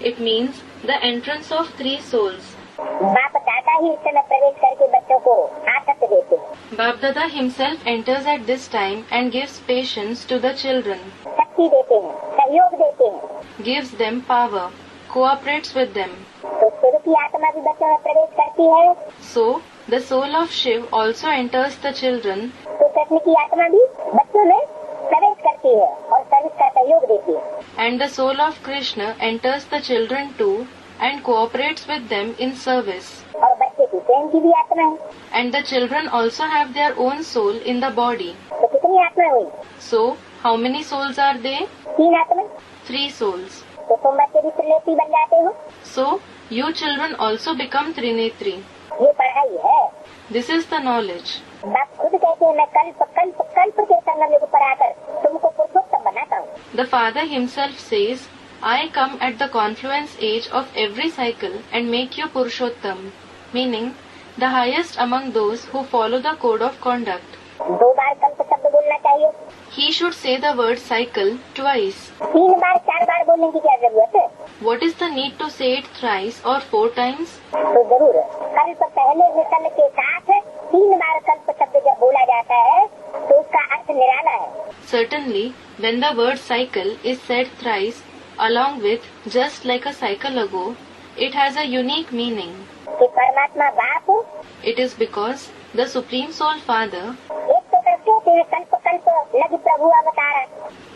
It means the entrance of three souls. बाप दादा ही इस समय प्रवेश करके बच्चों को आसक्त देते हैं, Bap Dada himself enters at this time and gives patience to the children, शक्ति देते हैं, सहयोग देते हैं। gives them power, cooperates with them. तो शिव की आत्मा भी बच्चों में प्रवेश करती है, So, the soul of Shiv also enters the children, तो कृष्ण की आत्मा भी बच्चों में प्रवेश करती है और सर्विस का सहयोग देती है। and the soul of Krishna enters the children too and cooperates with them in service. और बच्चे की स्वयं की भी आत्मा है, And the children also have their own soul in the body. तो कितनी आत्मा हुई? So, how many souls are there? तीन आत्मा। Three souls. तो तुम बच्चे भी त्रिनेत्री बन जाते हो। So, you children also become Trinetri. ये पढ़ाई है। This is the knowledge. बाप खुद कहते हैं मैं कल्प कल्प कल्प के संगम युग पर आकर तुमको पुरुषोत्तम बनाता हूँ। The Father himself says, I come at the confluence age of every cycle and make you Purushottam, meaning the highest among those who follow the code of conduct. दो बार कल्प शब्द बोलना चाहिए, He should say the word cycle twice. तीन बार चार बार बोलने की क्या जरूरत है? What is the need to say it thrice or 4 times? तो जरूर कल्प पहले विकल्प के साथ तीन बार कल्प शब्द जब बोला जाता है तो उसका अर्थ निराला है। Certainly, when the word cycle is said thrice, along with just like a cycle ago, it has a unique meaning. कि परमात्मा बाप It is because the Supreme Soul Father, एक तो तरफ कहते हैं कल्प कल्प लगी प्रभु अवतार,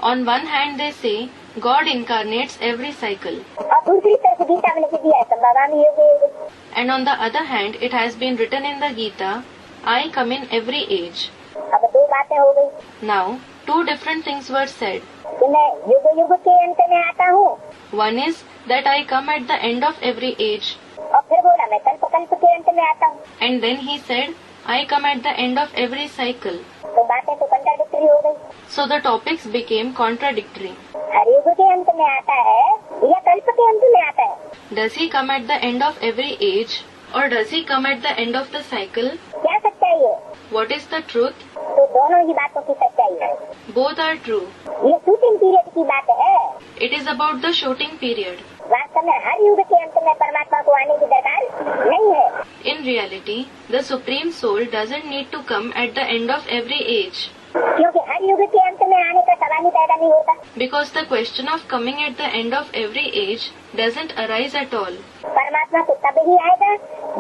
on one hand they say, God incarnates every cycle, और दूसरी तरफ गीता में लिख दिया संभवामि युगे युगे। and on the other hand it has been written in the Gita, I come in every age. अब दो बातें हो गई Now, 2 different things were said. कि मैं युग युग के अंत में आता हूँ, One is that I come at the end of every age, और फिर बोला मैं कल्प कल्प के अंत में आता हूँ। and then he said, I come at the end of every cycle. तो बातें तो कंट्राडिक्टरी हो गई। So the topics became contradictory. हर युग के अंत में आता है या कल्प के अंत में आता है? Does he come at the end of every age, or does he come at the end of the cycle? क्या सच्चाई है? What is the truth? तो दोनों ही बातों की सच्चाई है। Both are true. ये शूटिंग पीरियड की बात है। It is about the shooting period. वास्तव में हर युग के अंत में परमात्मा को आने की दरकार नहीं है. In reality, the Supreme Soul doesn't need to come at the end of every age. क्योंकि हर युग के अंत में आने का सवाल ही पैदा नहीं होता. Because the question of coming at the end of every age doesn't arise at all. परमात्मा तो तब ही आएगा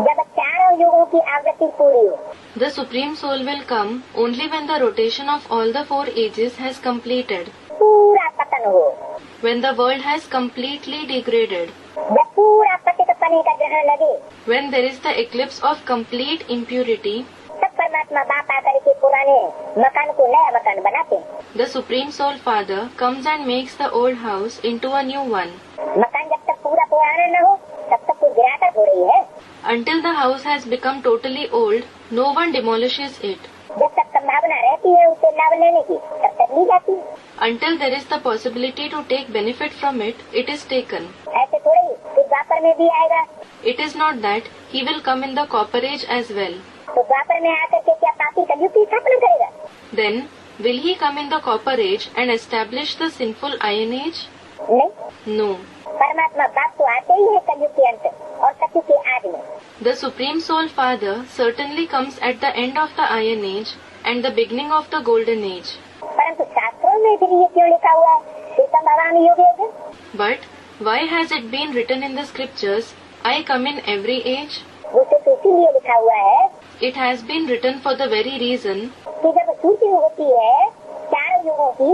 जब चारों युगों की आवृत्ति पूरी हो. The Supreme Soul will come only when the rotation of all the 4 ages has completed. पूरा पतन हो. When the world has completely degraded. जब पूरा पतित पने का ग्रहण लगे. When there is the eclipse of complete impurity. तब परमात्मा बाप आकर के पुराने मकान को नया मकान बनाते हैं. The Supreme Soul Father comes and makes the old house into a new one. मकान जब तक पूरा पुराना न हो तब तक कोई गिरावट हो रही है. Until the house has become totally old, no one demolishes it. जब तक संभावना रहती है उसे लाभ लेने की तब तक ली जाती है. Until there is the possibility to take benefit from it, it is taken. ऐसे थोड़ी कि द्वापर में भी आएगा. It is not that he will come in the copper age as well. तो द्वापर में आकर के क्या पापी कलयुग की स्थापना करेगा? Then, will he come in the copper age and establish the sinful iron age? नहीं. No. परमात्मा बाप तो आते ही है कलयुग के अंत और सत्युग के आदि में. The Supreme Soul Father certainly comes at the end of the iron age and the beginning of the golden age. परंतु शास्त्रों में फिर ये क्यों लिखा हुआ है कि संभवामि युगे? But why has it been written in the scriptures, I come in every age? उसे तो इसीलिए लिखा हुआ है. It has been written for the very reason कि जब शूटिंग होती है चारों युगों की,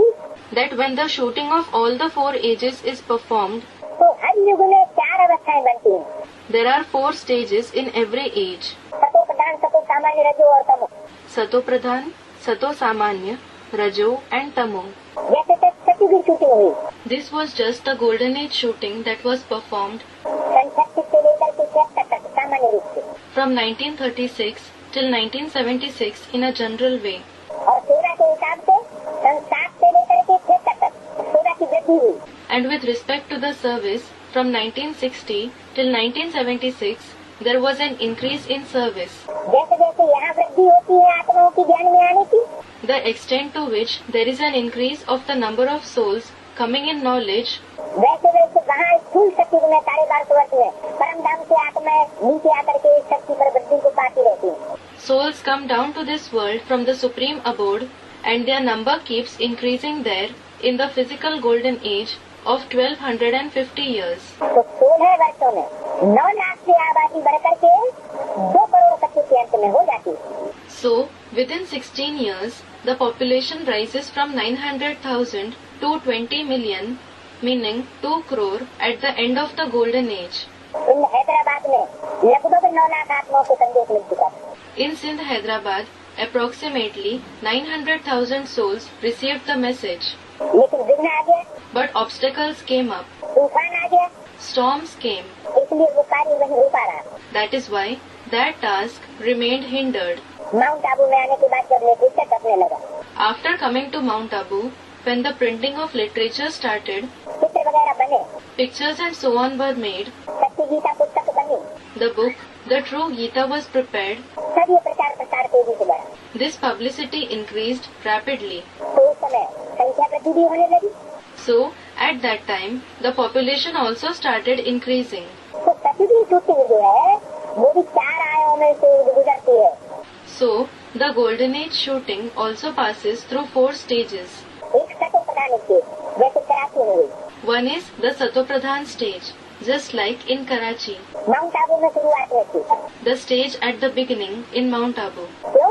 that when the shooting of all the 4 ages is performed, तो हर युग में 4 अवस्थाएं बनती हैं. there are 4 stages in every age. सतो प्रधान, सतो सामान्य, रजो और तमो. Sato Pradhan, Sato Samanya, Rajo and Tamo. जैसे सत्युग की शूटिंग हुई This was just the golden age shooting that was performed सन 36 से लेकर के 76 तक सामान्य रूप से, from 1936 till 1976 in a general way. और सेवा के हिसाब से सन 60 से लेकर के 76 तक सेवा की वृद्धि हुई. And with respect to the service, from 1960 till 1976, there was an increase in service. जैसे जैसे यहाँ वृद्धि होती है आत्माओं की ज्ञान में आने की, The extent to which there is an increase of the number of souls coming in knowledge, वैसे वैसे वहाँ स्थूल सत्युग में 12.5 वर्ष में परम धाम से आत्माएं नीचे आकर के इस शक्ति पर वृद्धि को पाती रहती हैं. souls come down to this world from the supreme abode and their number keeps increasing there in the physical golden age of 1250 years. तो 16 वर्षों में 9 लाख से आबादी बढ़कर के 2 करोड़ सत्युग के अंत में हो जाती है. So, within 16 years, the population rises from 900,000 to 20 million, meaning 2 crore at the end of the golden age. इन हैदराबाद में लगभग 9 लाख आत्माओं को संदेश मिल चुका है. In Sindh, Hyderabad, approximately 900,000 souls received the message. लेकिन विघ्न आ गया, But obstacles came up, तूफान आ गया, storms came. इसलिए वो कार्य नहीं हो पा रहा. That is why that task remained hindered. Mount Abu में आने के बाद जब लिटरेचर छपने लगा, After coming to Mount Abu, when the printing of literature started, चित्र वगैरह बने, pictures and so on were made, सत्य गीता पुस्तक बनी, the book, the true Gita was prepared, तब ये प्रचार प्रसार तेजी से बढ़ा. this publicity increased rapidly. तो उस समय संख्या वृद्धि भी होने लगी. So, at that time, the population also started increasing. तो सत्य की शूटिंग जो है वो भी 4 आयामों में से गुजरती है. So, the golden age shooting also passes through 4 stages. एक सतो प्रधान स्टेज जैसे कराची में हुई, One is the Satopradhan stage, just like in Karachi. Mount Abu में शुरुआत में थी. The stage at the beginning in Mount Abu. क्यों?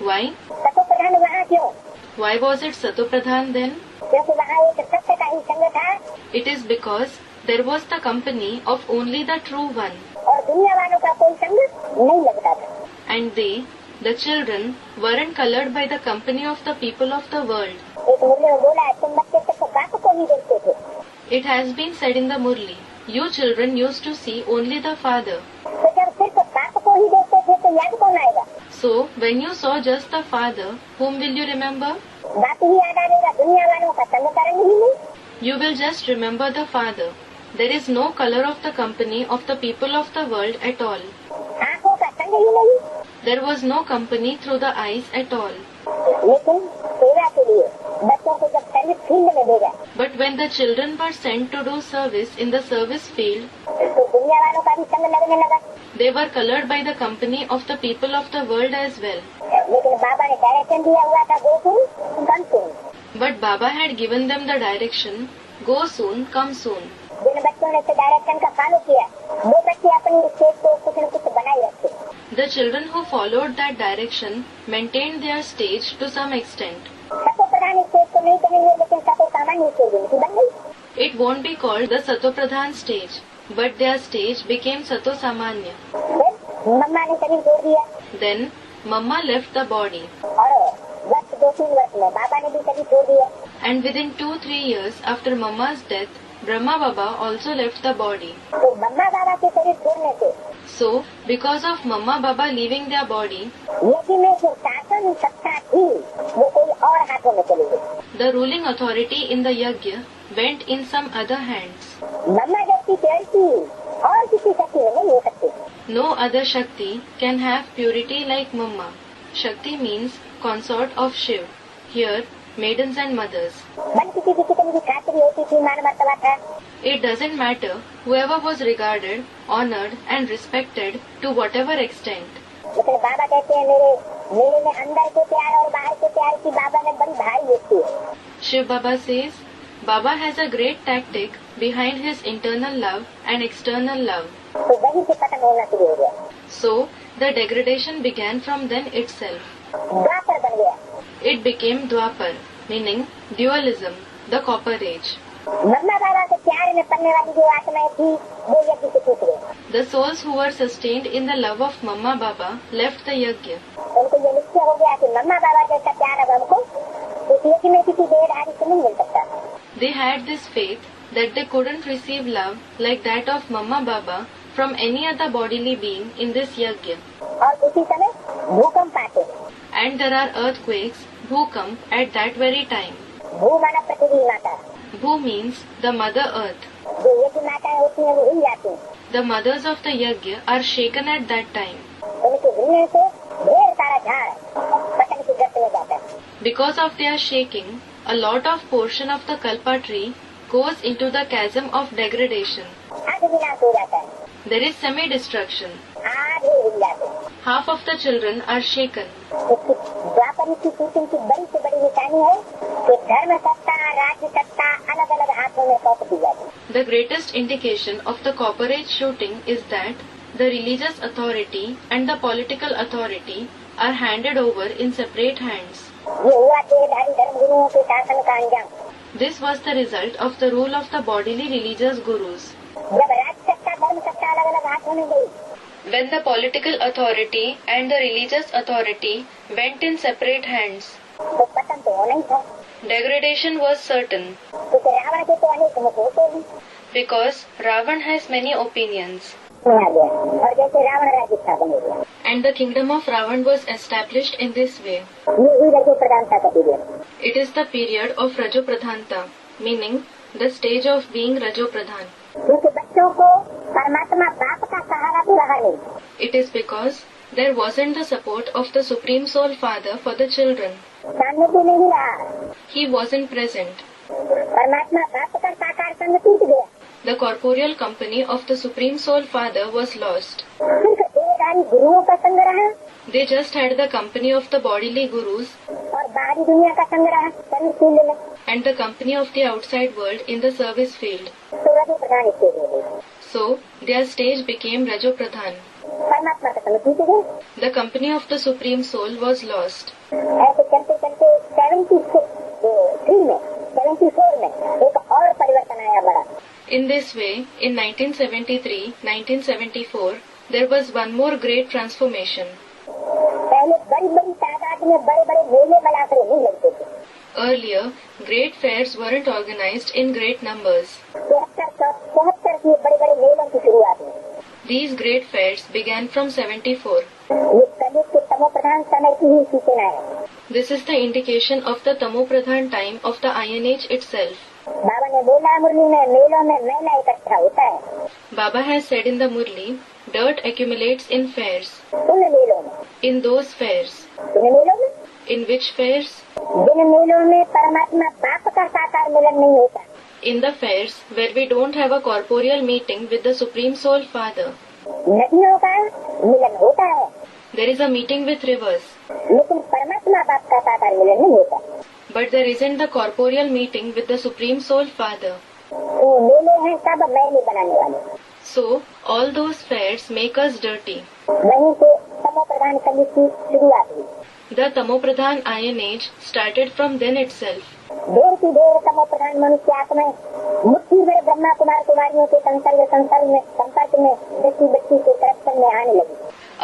Why? सतो प्रधान वहाँ क्यों? Why was it Satopradhan then? क्योंकि वहाँ एक सत्य का ही संग था It is because there was the company of only the true one, और दुनिया वालों का कोई संग नहीं लगता था. and they, the children, weren't colored by the company of the people of the world. एक मुरली में बोला है, तुम बच्चे सिर्फ बाप को ही देखते थे. It has been said in the Murli, you children used to see only the father. तो जब सिर्फ बाप को ही देखते थे तो याद कौन आएगा? So, when you saw just the father, whom will you remember? बाप ही याद आएगा, दुनिया वालों का संग का रंग ही नहीं. You will just remember the father. There is no color of the company of the people of the world at all. आँखों का संग ही नहीं. There was no company through the eyes at all. लेकिन सेवा के लिए बच्चों को जब सर्विस फील्ड में भेजा। But when the children were sent to do service in the service field, तो दुनिया वालों का भी संग लगने लगा। they were colored by the company of the people of the world as well. लेकिन बाबा ने डायरेक्शन दिया हुआ था गो सून कम सून। But Baba had given them the direction, go soon, come soon. जिन बच्चों ने इस डायरेक्शन का फॉलो किया वो बच्चे अपनी स्टेज को कुछ न कुछ बनाए रखे। The children who followed that direction maintained their stage to some extent. सतो प्रधान स्टेज को नहीं करेंगे लेकिन सतो सामान्य स्टेज उनकी बन गई। It won't be called the Satopradhan stage, but their stage became Sato Samanya. फिर मम्मा ने शरीर छोड़ दिया। Then Mamma left the body. और वर्ष 2-3 वर्ष में बाबा ने भी शरीर छोड़ दिया। And within 2-3 years after Mamma's death, Brahma Baba also left the body. तो मम्मा बाबा के शरीर छोड़ने से So, because of Mamma Baba leaving their body, यज्ञ में जो शासन सत्ता थी वो कोई और हाथों में चली गई। the ruling authority in the yajna went in some other hands. मम्मा जब की प्योरिटी और किसी शक्ति में नहीं हो सकती। No other Shakti can have purity like Mamma. Shakti means consort of Shiva. Here, maidens and mothers. मन किसी कितनी भी खातिरी होती थी, मान मर्तबा था। It doesn't matter whoever was regarded, honored and respected to whatever extent. लेकिन बाबा कहते हैं मेरे में अंदर के प्यार और बाहर के प्यार की बाबा ने बड़ी भारी होती है। Shiv Baba says, Baba has a great tactic behind his internal love and external love. तो वहीं से पतन होना शुरू हो गया। So, the degradation began from then itself. द्वापर बन गया। It became Dwapar, meaning dualism, the copper age. मम्मा बाबा के प्यार में पलने वाली जो आत्माएं थी वो यज्ञ से छूट गई। The souls who were sustained in the love of Mamma Baba left the yajna. उनको ये निश्चय हो गया कि मम्मा बाबा जैसा प्यार अब हमको इस यज्ञ में किसी देहधारी से नहीं मिल सकता। They had this faith that they couldn't receive love like that of Mamma Baba from any other bodily being in this yajna. और उसी समय भूकंप आते। And there are earthquakes, bhukamp, at that very time. भू माना पृथ्वी माता। Bhu means the mother earth. जो यज्ञ माताएं होती हैं वो हिल जाती हैं। The mothers of the yajna are shaken at that time. उनके हिलने से ढेर सारा झाड़ पतन की गर्त में जाता है। Because of their shaking, a lot of portion of the kalpa tree goes into the chasm of degradation. आधे विनाश हो जाता है। There is semi-destruction. आधे हिल जाते हैं। Half of the children are shaken. इसकी द्वापर की शूटिंग की बड़ी से बड़ी निशानी है कि धर्म सत्ता राज्य सत्ता अलग अलग हाथों में सौंप दी जाती है। The greatest indication of the copper age shooting is that the religious authority and the political authority are handed over in separate hands. ये हुआ देहधारी धर्म गुरुओं के शासन का अंजाम। This was the result of the rule of the bodily religious gurus. जब राज्य सत्ता धर्म सत्ता अलग अलग हाथों में गई When the political authority and the religious authority went in separate hands, तो पतन तो होना ही था। degradation was certain क्योंकि रावण के तो अनेक मुख होते हैं। because Ravan has many opinions. आ गया और जैसे रावण राज्य स्थापन हो गया। And the kingdom of Ravan was established in this way. ये हुई रजो प्रधानता का period. It is the period of Rajopradhanta, meaning the stage of being Rajopradhan. क्योंकि बच्चों को परमात्मा बाप का सहारा भी रहा नहीं। It is because there wasn't the support of the Supreme Soul Father for the children. सामने भी नहीं रहा। He wasn't present. परमात्मा बाप का साकार संग टूट गया। The corporeal company of the Supreme Soul Father was lost. सिर्फ देहधारी गुरुओं का संग रहा They just had the company of the bodily gurus और बाहरी दुनिया का संग रहा सर्विस फील्ड में। and the company of the outside world in the service field. तो रजो प्रधान स्टेज हो गई। So, their stage became Rajopradhan. परमात्मा का संग टूट गया। The company of the Supreme Soul was lost. ऐसे चलते चलते 74 में एक और परिवर्तन आया बड़ा। In this way, in 1973-1974, there was one more great transformation. पहले बड़ी बड़ी तादाद में बड़े बड़े मेले मलाकरे नहीं लगते थे। Earlier, great fairs weren't organized in great numbers. 73 की बड़े बड़े मेलों की शुरुआत में These great fairs began from 74. ये कलयुग के तमो प्रधान समय की ही सूचना है। This is the indication of the Tamopradhan time of the Iron Age itself. बाबा ने बोला मुरली में मेलों में मैला इकट्ठा होता है। Baba has said in the Murli, dirt accumulates in fairs. उन मेलों में In those fairs. उन मेलों में In which fairs? जिन मेलों में परमात्मा बाप का साकार मिलन नहीं होता, In the fairs where we don't have a corporeal meeting with the Supreme Soul Father, नदियों का मिलन होता है, there is a meeting with rivers, लेकिन परमात्मा बाप का साकार मिलन नहीं होता। but there isn't the corporeal meeting with the Supreme Soul Father. तो मेले हैं सब मैले बनाने वाले। So, all those fairs make us dirty. वहीं से तमो प्रधान कलयुग की शुरुआत हुई। The Tamopradhan Iron Age started from then itself. देर की देर तमो प्रधान मनुष्य आत्मा मुट्ठी भर ब्रह्मा कुमार कुमारियों के संपर्क में बच्ची के करप्शन में आने लगी।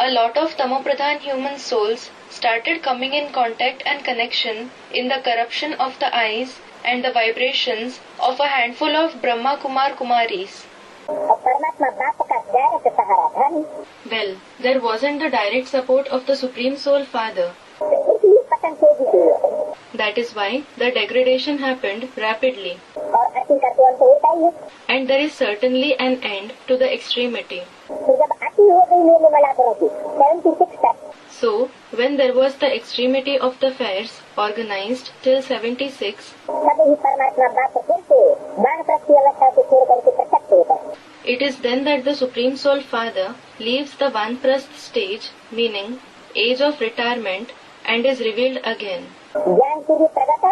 A lot of Tamopradhan human souls started coming in contact and connection in the corruption of the eyes and the vibrations of a handful of Brahma Kumar Kumaris. और परमात्मा बाप का डायरेक्ट सहारा था नहीं। Well, there wasn't the direct support of the Supreme Soul Father. इसलिए पतन तेजी से हुआ। That is why the degradation happened rapidly. और अति का तो अंत होता ही है। And there is certainly an end to the extremity. तो जब अति हो गई मेले वाला की 76 तक, So, when there was the extremity of the fairs organized till 76, तब ही परमात्मा बाप फिर से वानप्रस्थ की अवस्था को छोड़ करके प्रत्यक्ष होता है। it is then that the Supreme Soul Father leaves the Vanprasth stage, meaning age of retirement, and is revealed again. ज्ञान सूर्य प्रगट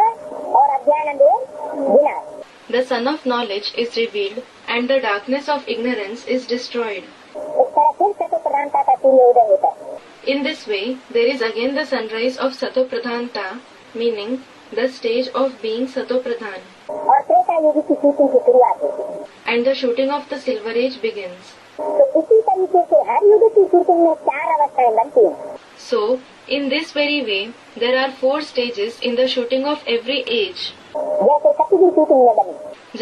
और अज्ञान अंधेर विनाश। The Sun of Knowledge is revealed and the darkness of ignorance is destroyed. इस तरह फिर सत्य प्रधानता का सूर्योदय होता है। In this way, there is again the sunrise of Satopradhanta, meaning the stage of being Satopradhan, और त्रेता युग की शूटिंग की शुरुआत होती है। and the shooting of the Silver Age begins. तो इसी तरीके से हर युग की शूटिंग में 4 अवस्थाएं बनती हैं। So, in this very way, there are 4 stages in the shooting of every age. जैसे सती की शूटिंग में बनी,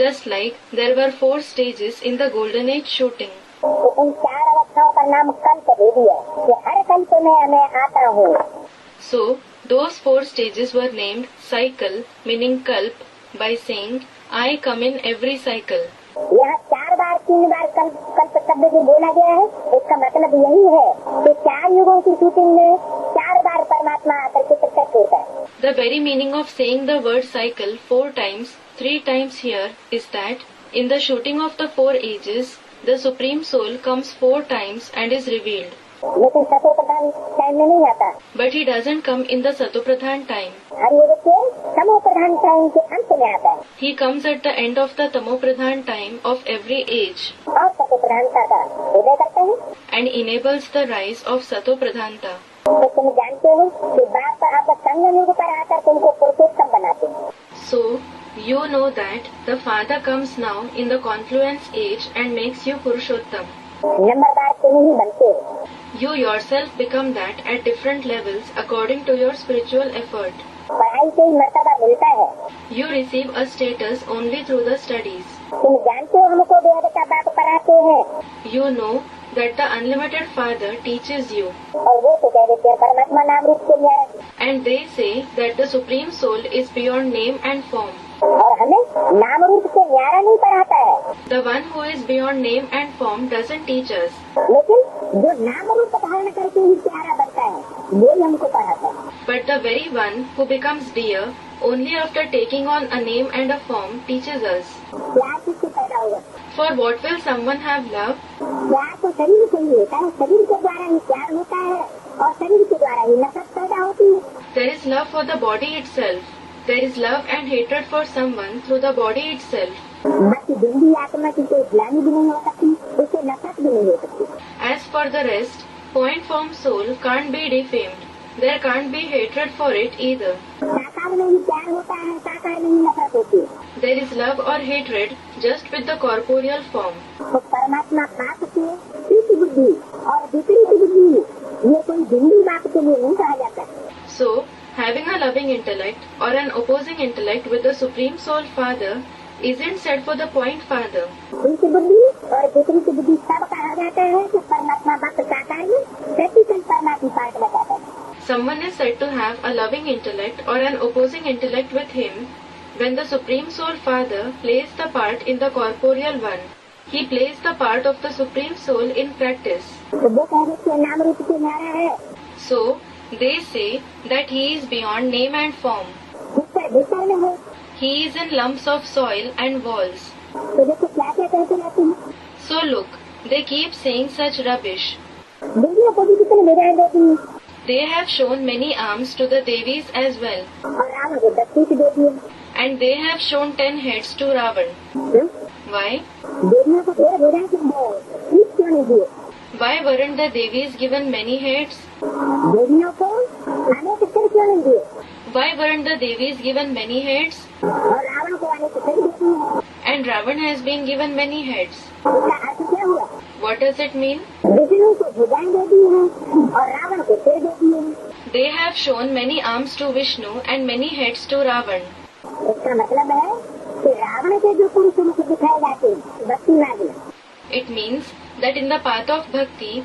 Just like there were 4 stages in the Golden Age shooting. तो उन 4 अवस्थाओं का नाम कल्प दे दिया कि हर कल्प में मैं आता हूँ। So, those 4 stages were named cycle, meaning kalp, by saying, I come in every cycle. यहाँ 4 बार 3 बार कल्प शब्द जो बोला गया है, इसका मतलब यही है कि 4 युगों की शूटिंग में 4 बार परमात्मा आकर के प्रत्यक्ष होता है। The very meaning of saying the word cycle 4 times, 3 times here is that in the shooting of the 4 ages, the Supreme Soul comes 4 times and is revealed. लेकिन सतो प्रधान टाइम में नहीं आता। But he doesn't come in the Satopradhan time. हर युग के तमो प्रधान time के अंत में आता है He comes at the end of the Tamopradhan time of every age और सतो प्रधानता का उदय करता है। and enables the rise of Satopradhanta. तो तुम जानते हो कि बाप आप संगम युग पर आकर तुमको पुरुषोत्तम बनाते हैं। So, you know that the Father comes now in the confluence age and makes you Purushottam. नंबरदार तुम ही बनते हो। You yourself become that at different levels according to your spiritual effort. पढ़ाई से ही मर्तबा मिलता है। You receive a status only through the studies. तुम जानते हो हमको बेहद का बाप पढ़ाते हैं You know that the Unlimited Father teaches you. और वो तो कह देते हैं परमात्मा नाम रूप से न्यारा है। And they say that the Supreme Soul is beyond name and form. और हमें नाम रूप से न्यारा नहीं पढ़ाता है, The one who is beyond name and form doesn't teach us. लेकिन जो नाम रूप धारण करके ही प्यारा बनता है वो ही हमको पढ़ाता है। But the very one who becomes dear only after taking on a name and a form teaches us. प्यार किससे पैदा होगा? For what will someone have love? प्यार तो शरीर से ही होता है, शरीर के द्वारा ही प्यार होता है और शरीर के द्वारा ही नफरत पैदा होती है। There is love for the body itself. There is love and hatred for someone through the body itself. बाकी दिल्ली आत्मा की कोई ग्लानि भी नहीं हो सकती, उससे नफरत भी नहीं हो सकती। As for the rest, point form soul can't be defamed. There can't be hatred for it either. साकार में ही प्यार होता है, साकार में ही नफरत होती है। There is love or hatred just with the corporeal form. तो परमात्मा बाप की प्रीति बुद्धि और विपरीत बुद्धि ये कोई दिल्ली बाप के लिए नहीं कहा जाता। So, having a loving intellect or an opposing intellect with the Supreme Soul Father isn't said for the Point Father. प्रीति बुद्धि और विपरीत बुद्धि सब कहा जाता है कि परमात्मा बाप साकार में प्रैक्टिकल परमात्मा पार्ट बताता है। Someone is said to have a loving intellect or an opposing intellect with him when the Supreme Soul Father plays the part in the corporeal one. He plays the part of the Supreme Soul in practice. तो वो कह रहे थे नाम रूप से न्यारा है। So, they say that he is beyond name and form. में है। He is in lumps of soil and walls. तो देखो क्या क्या कहते रहते हैं। So look, they keep saying such rubbish. देवियों को भी कितने विदाई देती है। They have shown many arms to the devis as well. और रावण को 10 पीठ देती है। And they have shown 10 heads to Ravan. Why? देवियों को फिर विदाई क्यों नहीं दिए? Why weren't the devis given many heads? देवियों को आने के सिर क्यों नहीं दिए? Why weren't the devis given many heads? और रावण को आने के सिर देती है। And Ravan has been given many heads. इसका अर्थ क्या हुआ? What does it mean? Vishnu को भुजाएं देती है और रावण को सिर देती है। They have shown many arms to Vishnu and many heads to Ravan. इसका मतलब है कि रावण के जो पुरुष मुख दिखाए जाते हैं भक्ति मार्ग में। It means that in the path of bhakti,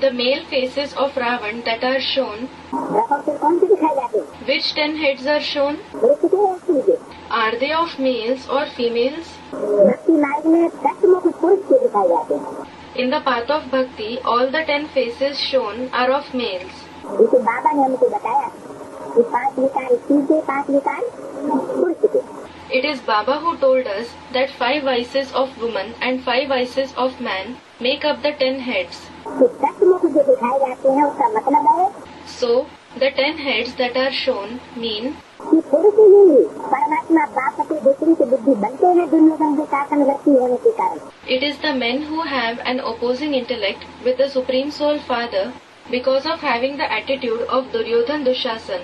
the male faces of Ravan that are shown, रखो फिर कौन से दिखाए जाते हैं? which 10 heads are shown? वो कितने ऐसे हैं? Are they of males or females? भक्ति मार्ग में 10 मुख पुरुष के दिखाए जाते हैं। In the path of bhakti, all the 10 faces shown are of males. इसे बाबा ने हमको बताया कि 5 विकार स्त्री के, 5 विकार पुरुष के। It is Baba who told us that 5 vices of woman and 5 vices of man make up the 10 heads. तो 10 मुख जो दिखाए जाते हैं उसका मतलब है So, the 10 heads that are shown mean कि पुरुष ही परमात्मा बाप के दूसरी की बुद्धि बनते हैं दुर्योधन के शासन वृत्ति होने के कारण। it is the men who have an opposing intellect with the Supreme Soul Father because of having the attitude of Duryodhan Dushasan,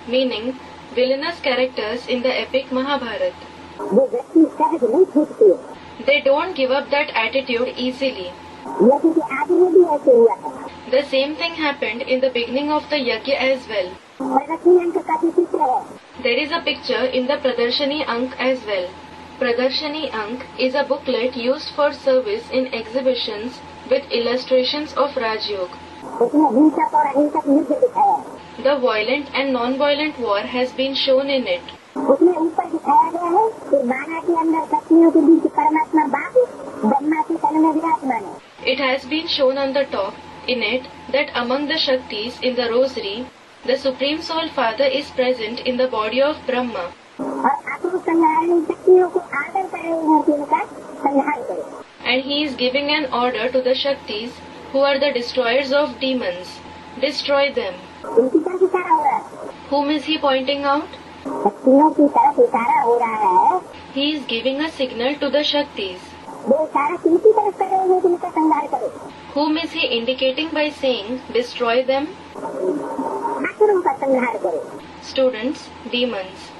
meaning villainous characters in the epic Mahabharata. वो व्यक्ति सहज नहीं छूटती है। They don't give up that attitude easily. लेकिन कि आदि में भी ऐसे हुआ था। The same thing happened in the beginning of the Yajna as well. प्रगति अंक का भी चित्र है। There is a picture in the Pradarshani Ank as well. Pradarshani Ank is a booklet used for service in exhibitions with illustrations of Raj Yoga. उसमें हिंसक और अहिंसक युद्ध दिखाया है। The violent and non-violent war has been shown in it. उसमें ऊपर दिखाया गया है कि माना के अंदर शक्तियों के बीच परमात्मा बाप ब्रह्मा के तन में विराजमान है। It has been shown on the top in it that among the Shaktis in the rosary, the Supreme Soul Father is present in the body of Brahma. और असुर संहारणी शक्तियों को आदर कर रहे हैं कि उनका संहार करो। And he is giving an order to the Shaktis who are the destroyers of demons. Destroy them. उनकी तरफ इशारा हो रहा है। Whom is he pointing out? शक्तियों की तरफ इशारा हो रहा है। He is giving a signal to the Shaktis. वो इशारा किनकी तरफ कर रहे हैं कि उनका संहार करो? Whom is he indicating by saying, destroy them? असुरों का संहार करो। Students, demons.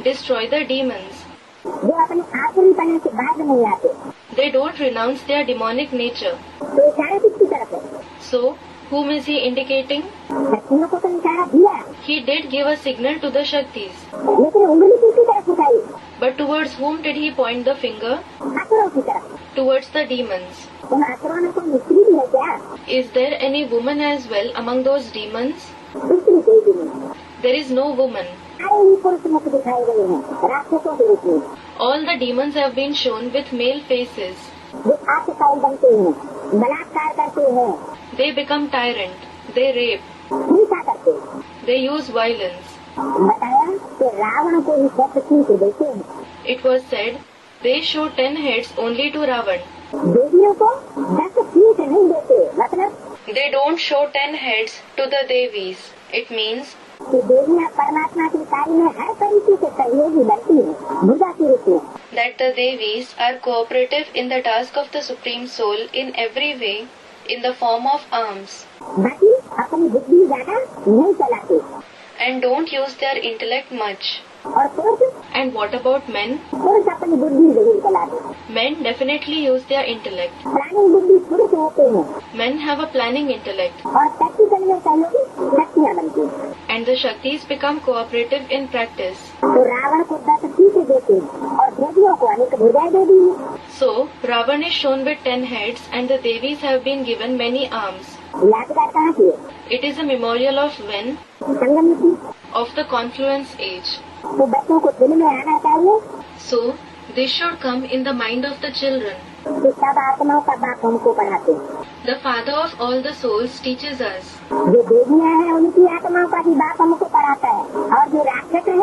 Destroy the demons. जो अपने आसुरी पने से बाहर नहीं आते। They don't renounce their demonic nature. तो इशारा किसकी तरफ है? So, whom is he indicating? शक्तियों को तो इशारा दिया, He did give a signal to the Shaktis. लेकिन उंगली किसकी तरफ उठाई? But towards whom did he point the finger? असुरों की तरफ। Towards the demons. उन असुरों में कोई स्त्री भी है क्या? Is there any woman as well among those demons? दूसरी कोई भी नहीं। There is no woman. सारे ही पुरुष मुख दिखाए गए हैं राक्षसों के रूप में। All the demons have been shown with male faces. जो आत्मकाल बनते हैं, बलात्कार करते हैं, They become tyrant. They rape. हिंसा करते हैं। They use violence. बताया कि रावण को ही 10 पीठ देते हैं। It was said, they show 10 heads only to Ravan. देवियों को 10 पीठ नहीं देते, मतलब They don't show 10 heads to the devis. It means कि देवियाँ परमात्मा के कार्य में हर तरीके से सहयोगी बनती हैं, भुजा के रूप में। that the devis are cooperative in the task of the Supreme Soul in every way in the form of arms बाकी अपनी बुद्धि ज्यादा नहीं चलाते। and don't use their intellect much. और पुरुष And what about men? पुरुष अपनी बुद्धि जरूर चलाते। Men definitely use their intellect. प्राणी बुद्धि पुरुष होते हैं Men have a planning intellect और प्रैक्टिकल में सहयोगी शक्तियाँ बनती हैं। and the Shaktis become cooperative in practice. तो रावण को 10 पीठ देते हैं और देवियों को अनेक भुजाएं दे दी हैं। So, Ravan is shown with 10 heads and the Devis have been given many arms. यादगार कहाँ की है? It is a memorial of when? संगम युग Of the confluence age. तो बच्चों को दिल में आना चाहिए So, this should come in the mind of the children. कि सब आत्माओं का बाप हमको पढ़ाते हैं। The father of all the souls teaches us. जो देवियाँ हैं उनकी आत्माओं का भी बाप हमको पढ़ाता है, और जो राक्षस है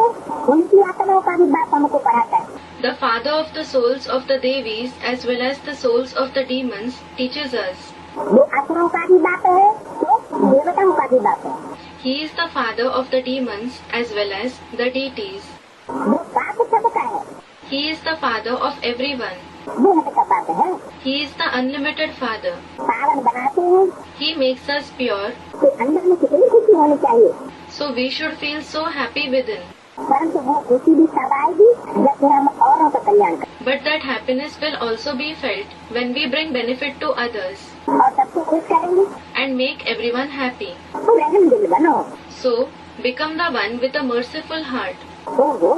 उनकी आत्माओं का भी बाप हमको पढ़ाता है. The father of the souls of the devis as well as the souls of the demons teaches us. वो असुरों का भी बाप है तो देवताओं का भी बाप है. He is the father of the demons as well as the deities. वो बाप सबका है. He is the father of everyone. वो सबका बाप है. He is the unlimited father. पावन बनाते हैं He makes us pure, तो अंदर में कितनी खुशी होनी चाहिए. so we should feel so happy within. परंतु वो खुशी भी तब आएगी जब फिर हम औरों का कल्याण करें. But that happiness will also be felt when we bring benefit to others और सबको खुश करेंगे. and make everyone happy. तो रहम दिल बनो. So, become the one with a merciful heart. ओहो,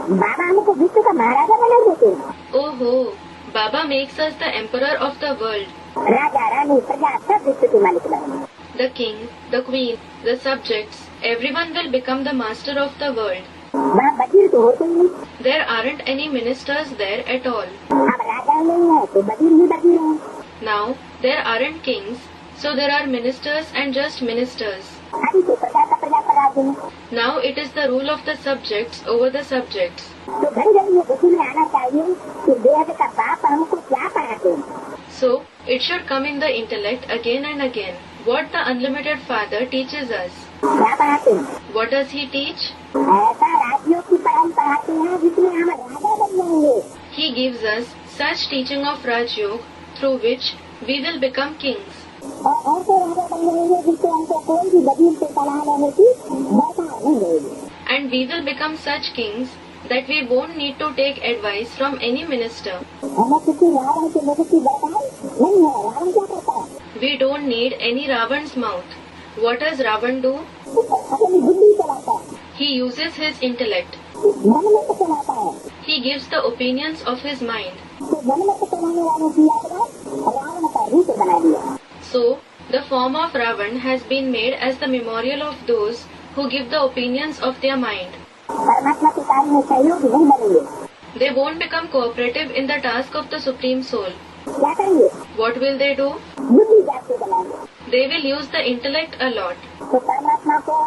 बाबा हमको विश्व का महाराजा बना देते हैं. Oh ho, Baba makes us the emperor of the world. Raja Rani प्रजा सब विश्व के मालिक बने. The king, the queen, the subjects, everyone will become the master of the world. वहाँ वजीर तो होते ही नहीं. There aren't any ministers there at all. अब राजा नहीं है तो वजीर ही वजीर है. Now, there aren't kings, so there are ministers and just ministers. अभी तो प्रजा का प्रजा पर राज्य है. Now it is the rule of the subjects over the subjects. तो घड़ी घड़ी ये बुद्धि में आना चाहिए कि देव का बाप हमको क्या पढ़ाते हैं. So, it should come in the intellect again and again what the unlimited Father teaches us. क्या पढ़ाते हैं. What does he teach? ऐसा राज्यों की पढ़ाई पढ़ाते हैं जिसमें हम राजा बन जाएंगे. He gives us such teaching of Raj Yoga through which we will become kings. और ऐसे राजा बन जाएंगे जिससे हमको कोई भी वजीर से सलाह लेने की दरकार नहीं रहेगी. And we will become such kings that we won't need to take advice from any minister. हमें किसी रावण के मुख की दरकार नहीं है. रावण क्या करता है. We don't need any Ravan's mouth. What does Ravan do? अपनी बुद्धि चलाता है. He uses his intellect. मन में तो चलाता है. He gives the opinions of his mind. तो मन में तो चलाने वालों की यादगार रावण का रूप बना दिया. So, the form of Ravan has been made as the memorial of those who give the opinions of their mind. परमात्मा के कार्य में सहयोगी नहीं बनेंगे. They won't become cooperative in the task of the Supreme Soul. क्या करेंगे. What will they do? बुद्धि जाके बनाएंगे. They will use the intellect a lot. तो परमात्मा को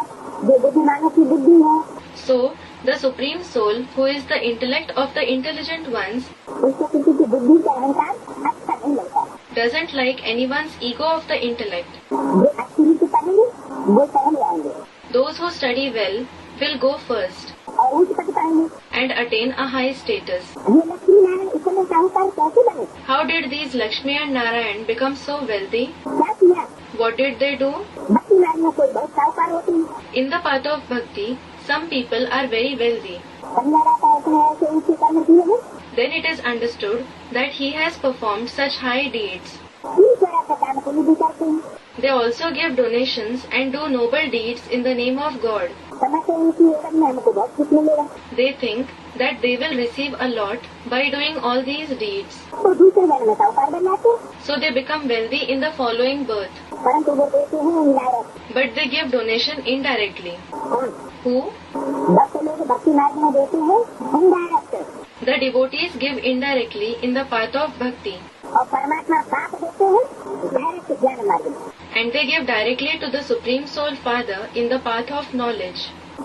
जो बुद्धिमानों की बुद्धि है So, the Supreme Soul, who is the intellect of the intelligent ones, उसको किसी की बुद्धि का अहंकार अच्छा नहीं लगता. doesn't like anyone's ego of the intellect. जो अच्छी रीति पढ़ेंगे वो पहले आएंगे Those who study well will go first और ऊंच पद पाएंगे. and attain a high status. ये लक्ष्मी नारायण इतने साहूकार कैसे बने. How did these Lakshmi and Narayan become so wealthy? क्या किया. What did they do? भक्ति मार्ग में कोई बहुत साहूकार होते हैं. In the path of bhakti, some people are very wealthy. समझा जाता है इसने ऐसे ऊंचे कर्म किए हैं. Then it is understood that he has performed such high deeds. ईश्वर का काम पुण्य भी करते हैं. They also give donations and do noble deeds in the name of God. समझते हैं कि ये में हमको बहुत कुछ मिलेगा. They think that they will receive a lot by doing all these deeds. तो दूसरे जन्म में साहूकार बन जाते हैं. So they become wealthy in the following birth. परंतु वो देते हैं indirect. But they give donation indirectly. कौन. Who? भक्त लोग भक्ति मार्ग में देते हैं indirect. The devotees give indirectly in the path of bhakti. और परमात्मा बाप देते हैं डायरेक्ट ज्ञान मार्ग में. And they give directly to the Supreme Soul Father in the path of knowledge.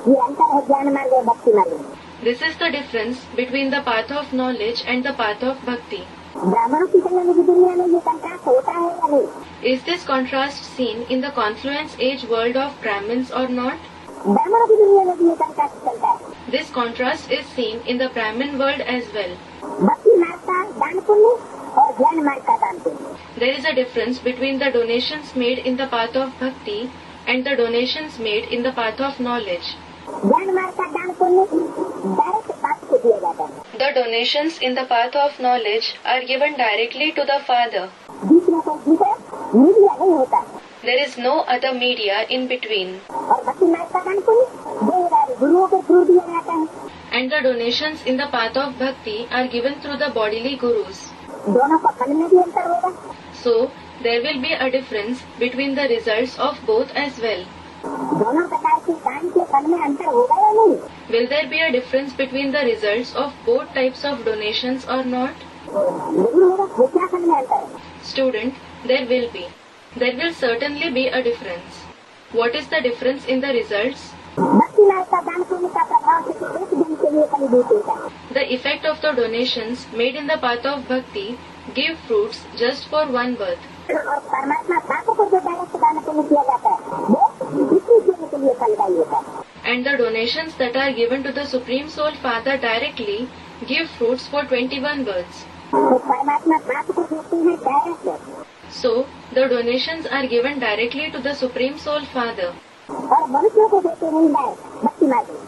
ये अंतर है ज्ञान मार्ग और भक्ति मार्ग में. This is the difference between the path of knowledge and the path of bhakti. ब्राह्मणों की कल्याण की दुनिया में ये कंट्रास्ट होता है या नहीं. Is this contrast seen in the confluence age world of Brahmins or not? ब्राह्मणों की दुनिया में भी ये कंट्रास्ट चलता है. This contrast is seen in the Brahmin world as well. भक्ति मार्ग का दान पुण्य और ज्ञान मार्ग का दान पुण्य. There is a difference between the donations made in the path of bhakti and the donations made in the path of knowledge. ज्ञान मार्ग का दान पुण्य डायरेक्ट बाप को दिया जाता है. The donations in the path of knowledge are given directly to the Father. बीच में कोई दूसरा मीडिया नहीं होता. There is no other media in between. और भक्ति मार्ग का दान पुण्य देवदारी गुरुओं के थ्रू दिया जाता है. And the donations in the path of bhakti are given through the bodily gurus. दोनों का फल में भी अंतर होगा. So, there will be a difference between the results of both as well. दोनों प्रकार के दान के फल में अंतर होगा या नहीं. Will there be a difference between the results of both types of donations or not? जरूर होगा. वो क्या फल में अंतर है. Student, there will be. There will certainly be a difference. What is the difference in the results? भक्ति मार्ग का दान पुण्य का प्रभाव सिर्फ एक दिन के लिए फलीभूत होता है। The effect of the donations made in the path of bhakti give fruits just for one birth. और परमात्मा बाप को जो डायरेक्ट दान पुण्य किया जाता है वो दूसरे जीवन के लिए फलदायी होता है। And the donations that are given to the Supreme Soul Father directly give fruits for 21 births. तो परमात्मा बाप को देते हैं direct. So, the donations are given directly to the Supreme Soul Father. और मनुष्यों को देते हैं डायरेक्ट भक्ति मार्ग में।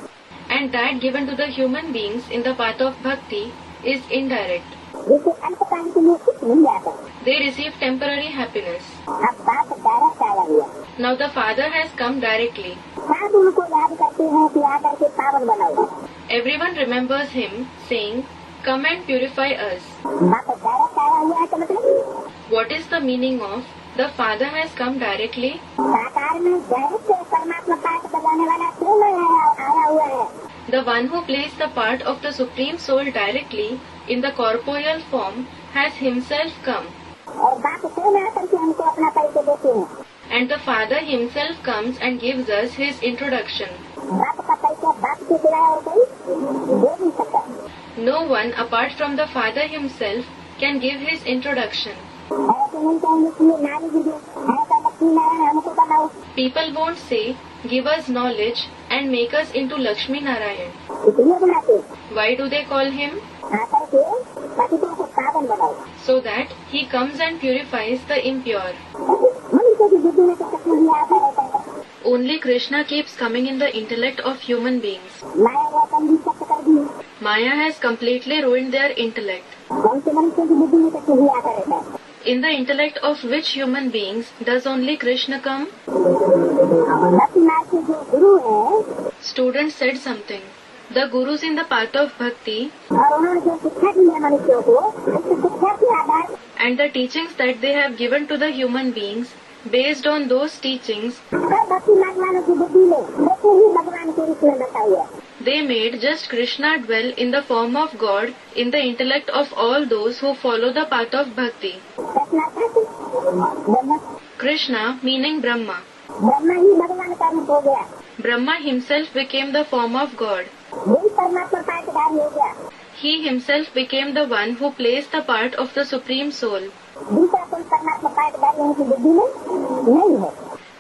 And that given to the human beings in the path of bhakti is indirect. जिसे अल्पकाल के लिए कुछ मिल जाता है। They receive temporary happiness. अब बाप डायरेक्ट आया हुआ। Now the Father has come directly. सब उनको याद करते हैं कि आकर के पावन बनाओ। Everyone remembers him saying, "Come and purify us." बाप डायरेक्ट आया हुआ है तो मतलब What is the meaning of the Father has come directly? साकार में डायरेक्ट परमात्मा पाठ बजाने वाला स्वयं आया हुआ है। The one who plays the part of the Supreme Soul directly in the corporeal form has himself come. और बाप स्वयं आकर के हमको अपना परिचय देते हैं। And the Father himself comes and gives us his introduction. बाप का परिचय बाप के सिवाय और कोई दे नहीं सकता। No one apart from the Father himself can give his introduction. ऐसे नहीं कहेंगे कि ये नारी जी ऐसा लक्ष्मी नारायण हमको बनाओ। People won't say, "Give us knowledge and make us into Lakshmi Narayan." इसलिए बनाते Why do they call him? आकर के पतितों को पावन बनाओ। So that he comes and purifies the impure. मनुष्य की बुद्धि में तो कुछ नहीं आता रहता है। Only Krishna keeps coming in the intellect of human beings. माया वो कम सत्य कर दी। Maya has completely ruined their intellect. कौन से मनुष्य की बुद्धि में कुछ नहीं आता रहता है। In the intellect of which human beings does only Krishna come? भक्ति मार्ग के जो गुरु है Student said something. The gurus in the path of bhakti और उन्होंने जो शिक्षा दी है मनुष्यों को उस शिक्षा के आधार and the teachings that they have given to the human beings, based on those teachings, पर भक्ति मार्ग वालों की बुद्धि में वैसे ही भगवान के रूप में बता हुआ है। they made just Krishna dwell in the form of God in the intellect of all those who follow the path of bhakti. Brahma Krishna meaning Brahma. Brahma ही भगवान का रूप हो गया। Brahma himself became the form of God. वही परमात्मा पाठधारी हो गया। He himself became the one who plays the part of the Supreme Soul. दूसरा कोई परमात्मा पाठधारी उनकी बुद्धि में नहीं है।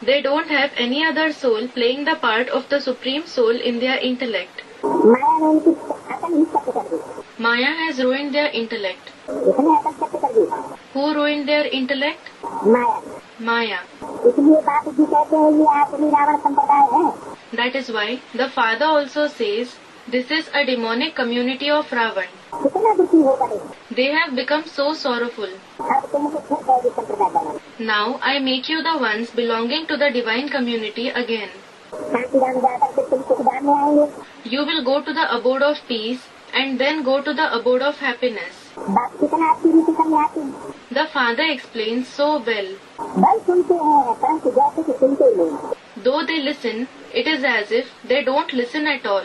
They don't have any other soul playing the part of the Supreme Soul in their intellect. माया ने उनकी अकल ही सत्य कर दी। Maya has ruined their intellect. इसने अकल सत्य कर दी। Who ruined their intellect? Maya. Maya. इसलिए बाप जी कहते हैं ये आखिरी रावण संप्रदाय है। That is why the Father also says, "This is a demonic community of Ravan." कितना दुखी हो पड़े। They have become so sorrowful. अब तुमको फिर दैवी संप्रदाय बना। Now I make you the ones belonging to the divine community again. Shantidham जाकर के तुम सुखधाम में आएंगे। You will go to the abode of peace and then go to the abode of happiness. बाप कितना अच्छी रीति समझाते हैं। The Father explains so well. बल सुनते हैं परंतु जैसे कि सुनते ही नहीं। Though they listen, it is as if they don't listen at all.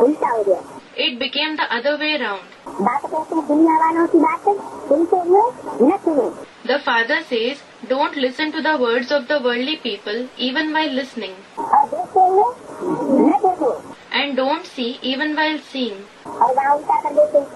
उल्टा हो गया। It became the other way round. बात कहते हैं दुनिया वालों की बातें सुनते हुए न सुनो। The Father says, "Don't listen to the words of the worldly people even while listening, और देखते हुए न देखो। and don't see even while seeing." और वहाँ उल्टा कर देते।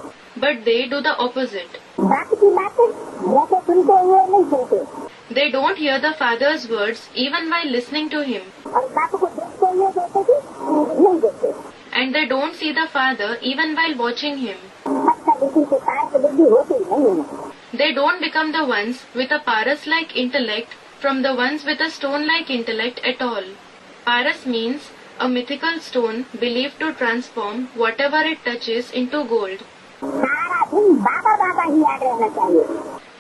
But they do the opposite. बाप की बातें जैसे सुनते हुए नहीं सुनते। They don't hear the Father's words even while listening to Him, और बाप को देखते हुए जैसे कि नहीं देखते। and they don't see the Father even while watching Him. अच्छा बुद्धि से पार की बुद्धि होती नहीं है। They don't become the ones with a paras-like intellect from the ones with a stone-like intellect at all. Paras means a mythical stone believed to transform whatever it touches into gold. सारा दिन बाबा बाबा ही याद रहना चाहिए।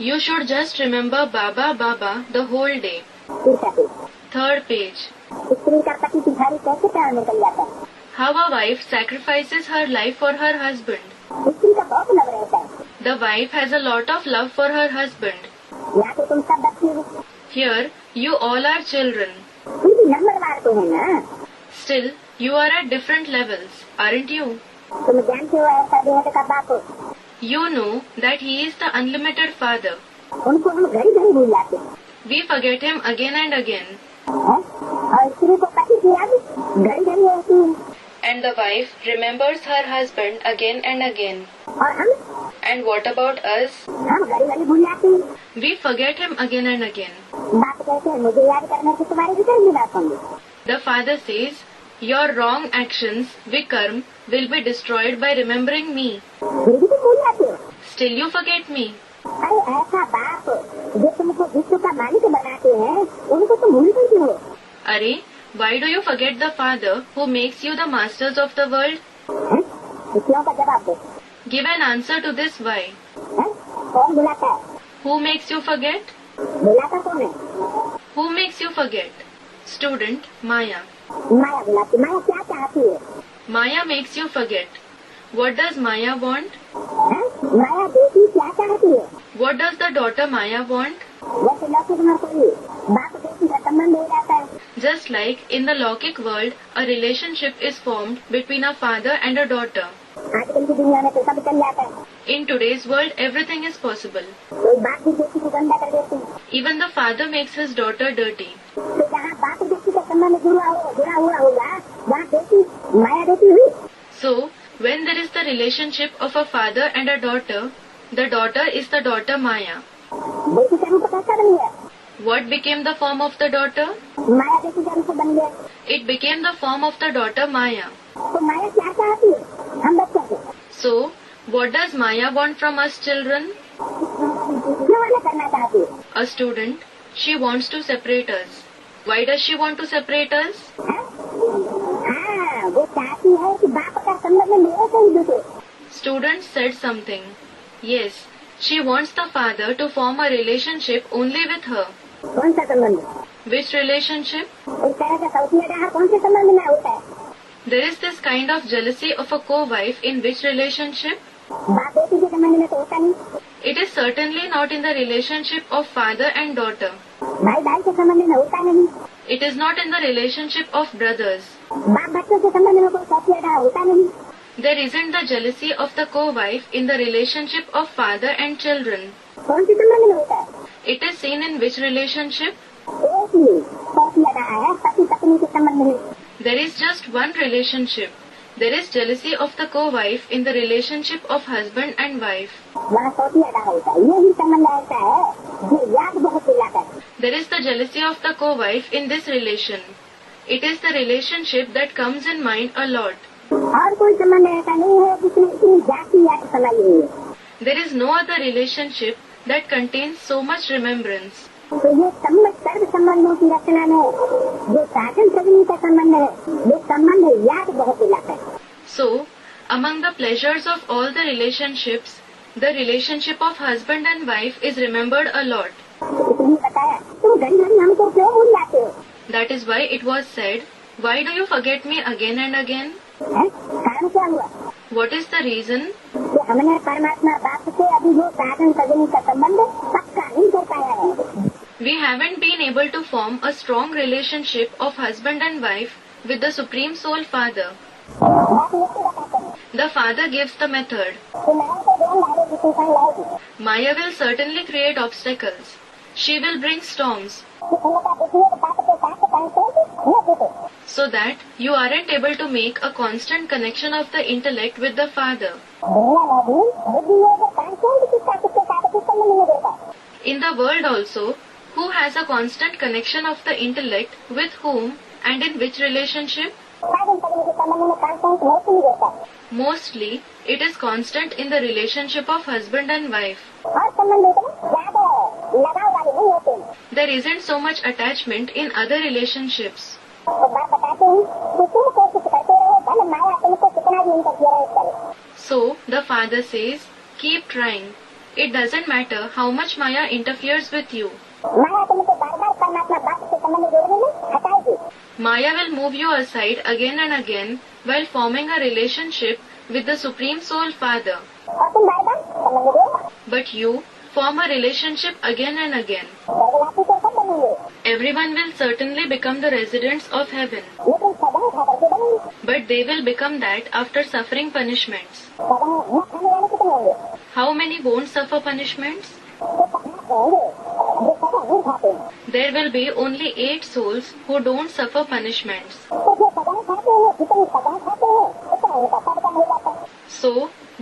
You should just remember Baba Baba the whole day. तीसरा page. 3rd page. स्त्री का पति भिखारी कैसे प्राण निकल जाता है। How a wife sacrifices her life for her husband. स्त्री का बहुत लव रहता है। The wife has a lot of love for her husband. यहाँ तो तुम सब बच्चे हो। Here, you all are children. फिर भी नंबरवार तो है ना। Still, you are at different levels, aren't you? तुम जानते हो ऐसा बेहद का बाप हो। You know that he is the unlimited Father. उनको हम घड़ी घड़ी भूल जाते हैं। We forget him again and again. और स्त्री को पति की याद घड़ी घड़ी होती है. And the wife remembers her husband again and again. और हम And what about us? हम घड़ी घड़ी भूल जाते हैं. We forget him again and again. बाप कहते हैं मुझे याद करने से तुम्हारे विकर्म विनाश होंगे. The father says, your wrong actions, vikarm, will be destroyed by remembering me. फिर भी तुम भूल जाते हो. Still you forget me. अरे ऐसा बाप जो तुमको विश्व का मालिक बनाते हैं उनको तुम भूल गई हो. Arey, why do you forget the father who makes you the masters of the world? क्यों का जवाब दो. Give an answer to this why. कौन बुलाता है. Who makes you forget? बुलाता कौन है. Who makes you forget? Student, Maya. माया बुलाती. माया क्या चाहती है. Maya makes you forget. What does Maya want? माया बेटी क्या चाहती है. What does the daughter Maya want? वैसे लौकिक में कोई बाप बेटी का संबंध हो जाता है. Just like in the Lokik world, a relationship is formed between a father and a daughter. आजकल की दुनिया में तो सब चल जाता है. In today's world, everything is possible. कोई बाप भी बेटी को गंदा कर देती है. Even the father makes his daughter dirty. तो जहाँ बाप बेटी का संबंध जुड़ा हुआ होगा वहाँ बेटी माया बेटी हुई. So, when there is the relationship of a father and a daughter, the daughter is the daughter Maya. बेटी का रूप कैसा बन गया. What became the form of the daughter? माया बेटी का रूप बन गया. It became the form of the daughter Maya. तो माया क्या चाहती है हम बच्चों से. So, what does Maya want from us children? क्यों अलग करना चाहती है. A student, she wants to separate us. Why does she want to separate us? हाँ वो चाहती है कि बाप का संबंध मेरे से ही जुटे. Student said something. Yes, she wants the father to form a relationship only with her. कौन सा संबंध. Which relationship? इस तरह का सौतिया डाहा कौन से संबंध में होता है. There is this kind of jealousy of a co-wife in which relationship? बाप बेटी के संबंध में तो होता नहीं. It is certainly not in the relationship of father and daughter. भाई भाई के संबंध में होता नहीं. It is not in the relationship of brothers. बाप बच्चों के संबंध में कोई सौतिया डाहा होता नहीं. There isn't the jealousy of the co-wife in the relationship of father and children. कौन सी संबंध में होता है. It is seen in which relationship? एक ही सौतिया डाहा है पति पत्नी के संबंध में. There is just one relationship. There is jealousy of the co-wife in the relationship of husband and wife. वहाँ सौतिया डाहा होता है. यही संबंध ऐसा है जो याद बहुत दिलाता है. There is the jealousy of the co-wife in this relation. It is the relationship that comes in mind a lot. और कोई संबंध ऐसा नहीं है जिसमें इतनी जाति याद समाई हुई है. There is no other relationship that contains so much remembrance. तो ये सर्व संबंधों की रचना में जो साधन सगनी का संबंध है वो संबंध याद बहुत दिलाता है. So, among the pleasures of all the relationships, the relationship of husband and wife is remembered a lot. इसलिए बताया तुम घड़ी घड़ी हमको क्यों भूल जाते हो. That is why it was said, why do you forget me again and again? कारण क्या हुआ. What is the reason? कि हमने परमात्मा बाप से अभी वो साधन सगनी का संबंध पक्का नहीं कर पाया है. We haven't been able to form a strong relationship of husband and wife with the Supreme Soul Father. The Father gives the method. Maya will certainly create obstacles. She will bring storms. So that you aren't able to make a constant connection of the intellect with the Father. In the world also, who has a constant connection of the intellect with whom and in which relationship? Mostly, it is constant in the relationship of husband and wife. There isn't so much attachment in other relationships. So, the Father says, keep trying. It doesn't matter how much Maya interferes with you. Maya will move you aside again and again while forming a relationship with the Supreme Soul Father. But you form a relationship again and again. Everyone will certainly become the residents of heaven. But they will become that after suffering punishments. How many won't suffer punishments? जो पदार्थ रहेंगे जो सजा नहीं खाते हैं। There will be only 8 souls who don't suffer punishments. तो जो सजा खाते हैं जितनी सजा खाते हैं उतना उनका पद कम हो जाता है। So,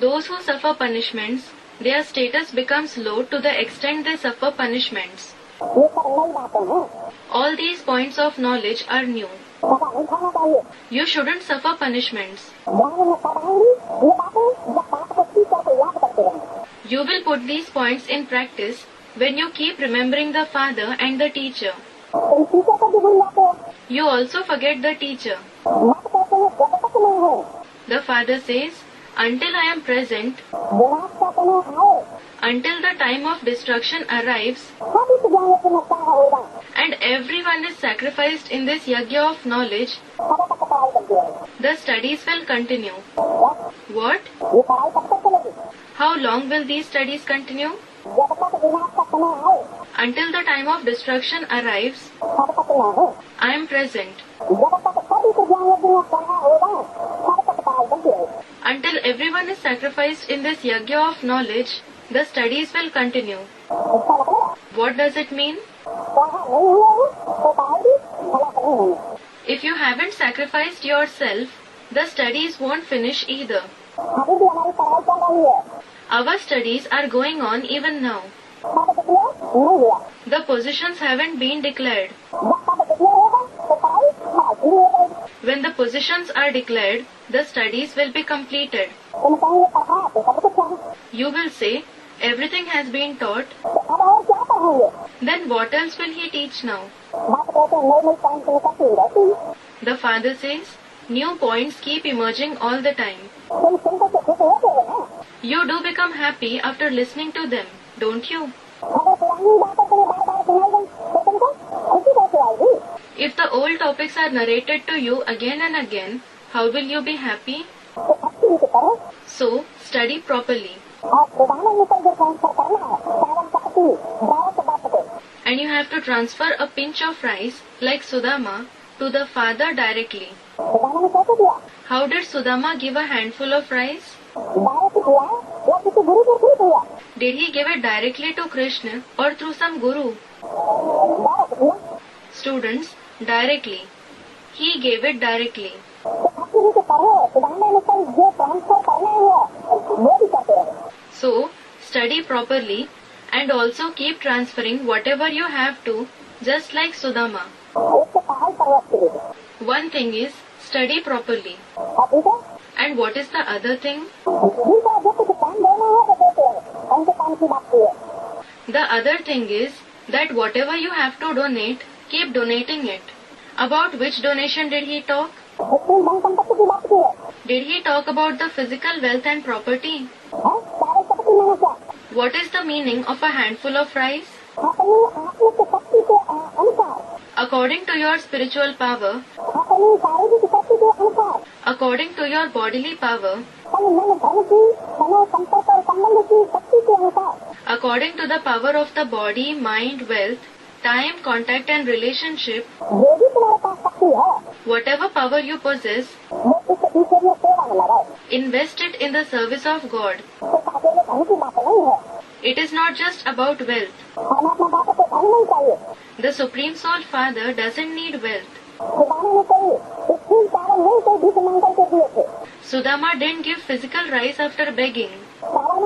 those who suffer punishments, their status becomes low to the extent they suffer punishments. ये सब नई बातें हैं। All these points of knowledge are new. सजा नहीं खाना चाहिए। You shouldn't suffer punishments. ध्यान में कब आएंगी ये बातें जब बात को टीचर को याद करते रहेंगे। You will put these points in practice when you keep remembering the father and the teacher. तुम टीचर को भी भूल जाते हो। You also forget the teacher. मत कहते हैं जब तक नहीं हो The father says, until I am present, विनाश का समय आए until the time of destruction arrives, सब इस ज्ञान की नष्टा होगा। and everyone is sacrificed in this yajna of knowledge, कब तक पढ़ाई करती है? the studies will continue. What? ये पढ़ाई कब तक चलेगी? How long will these studies continue? जब तक विनाश का समय आए Until the time of destruction arrives, तब तक न हो। I am present. जब तक सब इस ज्ञान की नष्टा होगा तब तक पढ़ाई करती है। Until everyone is sacrificed in this yajna of knowledge, the studies will continue. इसका मतलब What does it mean? पढ़ा नहीं हुए तो पढ़ाई भी भला नहीं होगी। If you haven't sacrificed yourself, the studies won't finish either. अभी भी हमारी पढ़ाई चल रही है। Our studies are going on even now. कब डिक्लेयर नहीं हुआ। The positions haven't been declared. जब कब डिक्लेयर होगा तो पढ़ाई शुरू हो जाएगी। When the positions are declared, the studies will be completed. तुम कहेंगे पढ़ा तो सब कुछ है You will say, everything has been taught, तो अब और क्या पढ़ेंगे? then what else will he teach now? बात कहते हैं नई नई पॉइंट निकलती रहती है। The father says, new points keep emerging all the time. तुम सुनते तो खुश होते हो ना। You do become happy after listening to them, don't you? अगर पुरानी बातें तुम्हें बार बार सुनाई गई तो तुमको खुशी कैसे आएगी? If the old topics are narrated to you again and again, how will you be happy? तो अच्छी रीति करो So, study properly. और खुदाने निकल जो ट्रांसफर करना है सावन शक्ति डायरेक्ट बात को। And you have to transfer a pinch of rice, like Sudama, to the father directly. खुदाने ने कैसे दिया? How did Sudama give a handful of rice? Direct दिया या किसी गुरु के थ्रू दिया? Did he give it directly to Krishna or through some guru? Direct दिया। Students, directly. He gave it directly. तो अच्छी रीति करो खुदाने निकल जो ट्रांसफर करना है वो भी करते रहो। So, study properly and also keep transferring whatever you have to, just like Sudama. इससे पढ़ाई करो अच्छी रीति। One thing is, study properly. और ठीक है And what is the other thing? ठीक है जो कुछ काम देना है तो देते हैं कौन से काम की बात की है। The other thing is that whatever you have to donate, keep donating it. About which donation did he talk? इसमें धन संपत्ति की बात की है। Did he talk about the physical wealth and property? सारे शक्ति मैंने क्या What is the meaning of a handful of rice? अपनी आत्मिक शक्ति के अनुसार According to your spiritual power, अपनी शारीरिक शक्ति के अनुसार according to your bodily power, तन मन धन की समय संपर्क और संबंध की शक्ति के अनुसार according to the power of the body, mind, wealth, time, contact and relationship, जो भी तुम्हारे पास शक्ति है whatever power you possess, वो इसके पीछे में सेवा में लगाओ। invest it in the service of God. तो अकेले धन की बात नहीं है। It is not just about wealth. परमात्मा बात को धन नहीं चाहिए। The Supreme Soul Father doesn't need wealth. खुदाने ने कोई स्थिर कारण नहीं कोई भीख मांगकर के दिए थे। Sudama didn't give physical rice after begging. कारण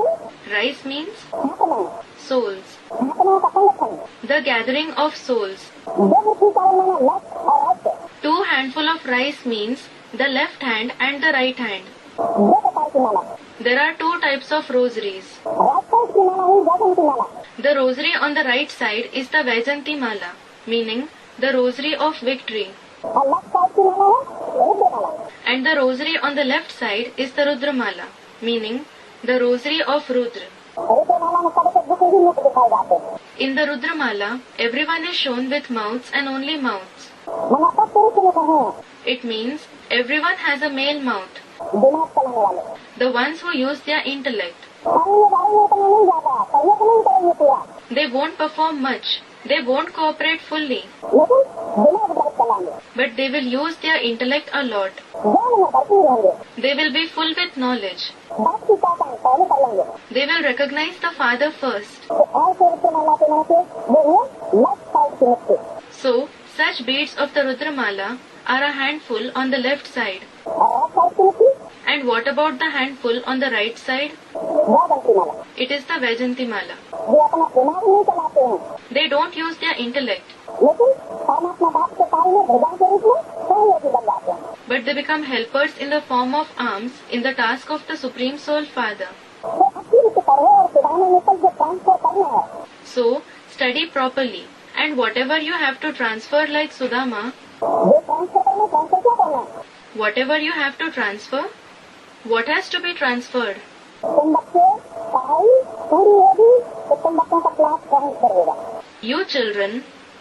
Rice means आत्मा souls. आत्मा का संगठन The gathering of souls. दो मुट्ठी कारण माना लेफ्ट और right 2 handful of rice means the left hand and the right hand. दो प्रकार की माला There are 2 types of rosaries. Right side की माला हुई वैजन की माला The rosary on the right side is the Vaijanti Mala, meaning the rosary of victory. और left side की माला है रुद्र माला। And the rosary on the left side is the Rudra Mala, meaning the rosary of Rudra. Rudra माला में सबसे दुखी ही मुख दिखाए जाते हैं। In the Rudra Mala, everyone is shown with mouths and only mouths. मना सब पुरुष मुख हैं It means everyone has a male mouth. दिमाग चलाने वाले। The ones who use their intellect. करेंगे बारेंगे इतना नहीं जाता सहयोग नहीं करेंगे पूरा They won't perform much. They won't cooperate fully. लेकिन दिमाग जब चलाएंगे, but they will use their intellect a lot. ज्ञान में भरपूर होंगे, They will be full with knowledge. बात की पहचान पहले कर लेंगे। They will recognize the Father first. तो ऐसे रुद्रमाला के मन से वो है लेफ्ट साइड की मुक्ति, So, such beads of the Rudramala are a handful on the left side. और राइट साइड की मुक्ति And what about the handful on the right side? Vaijanti Mala. It is the Vajanti Mala. वे अपना दिमाग नहीं चलाते हैं, They don't use their intellect, लेकिन परमात्मा बाप के कार्य में भगवान के रूप में सहयोगी बन जाते हैं। but they become helpers in the form of arms in the task of the Supreme Soul Father. वो अच्छी रीति पढ़ो और सुधारने में जो ट्रांसफर करना है, So, study properly. And whatever you have to transfer like Sudama, वो ट्रांसफर करना, ट्रांसफर क्या करना है? whatever you have to transfer, what has to be transferred? तुम बच्चे पढ़ाई पूरी होगी तो तुम बच्चों का क्लास ट्रांसफर होगा। You children,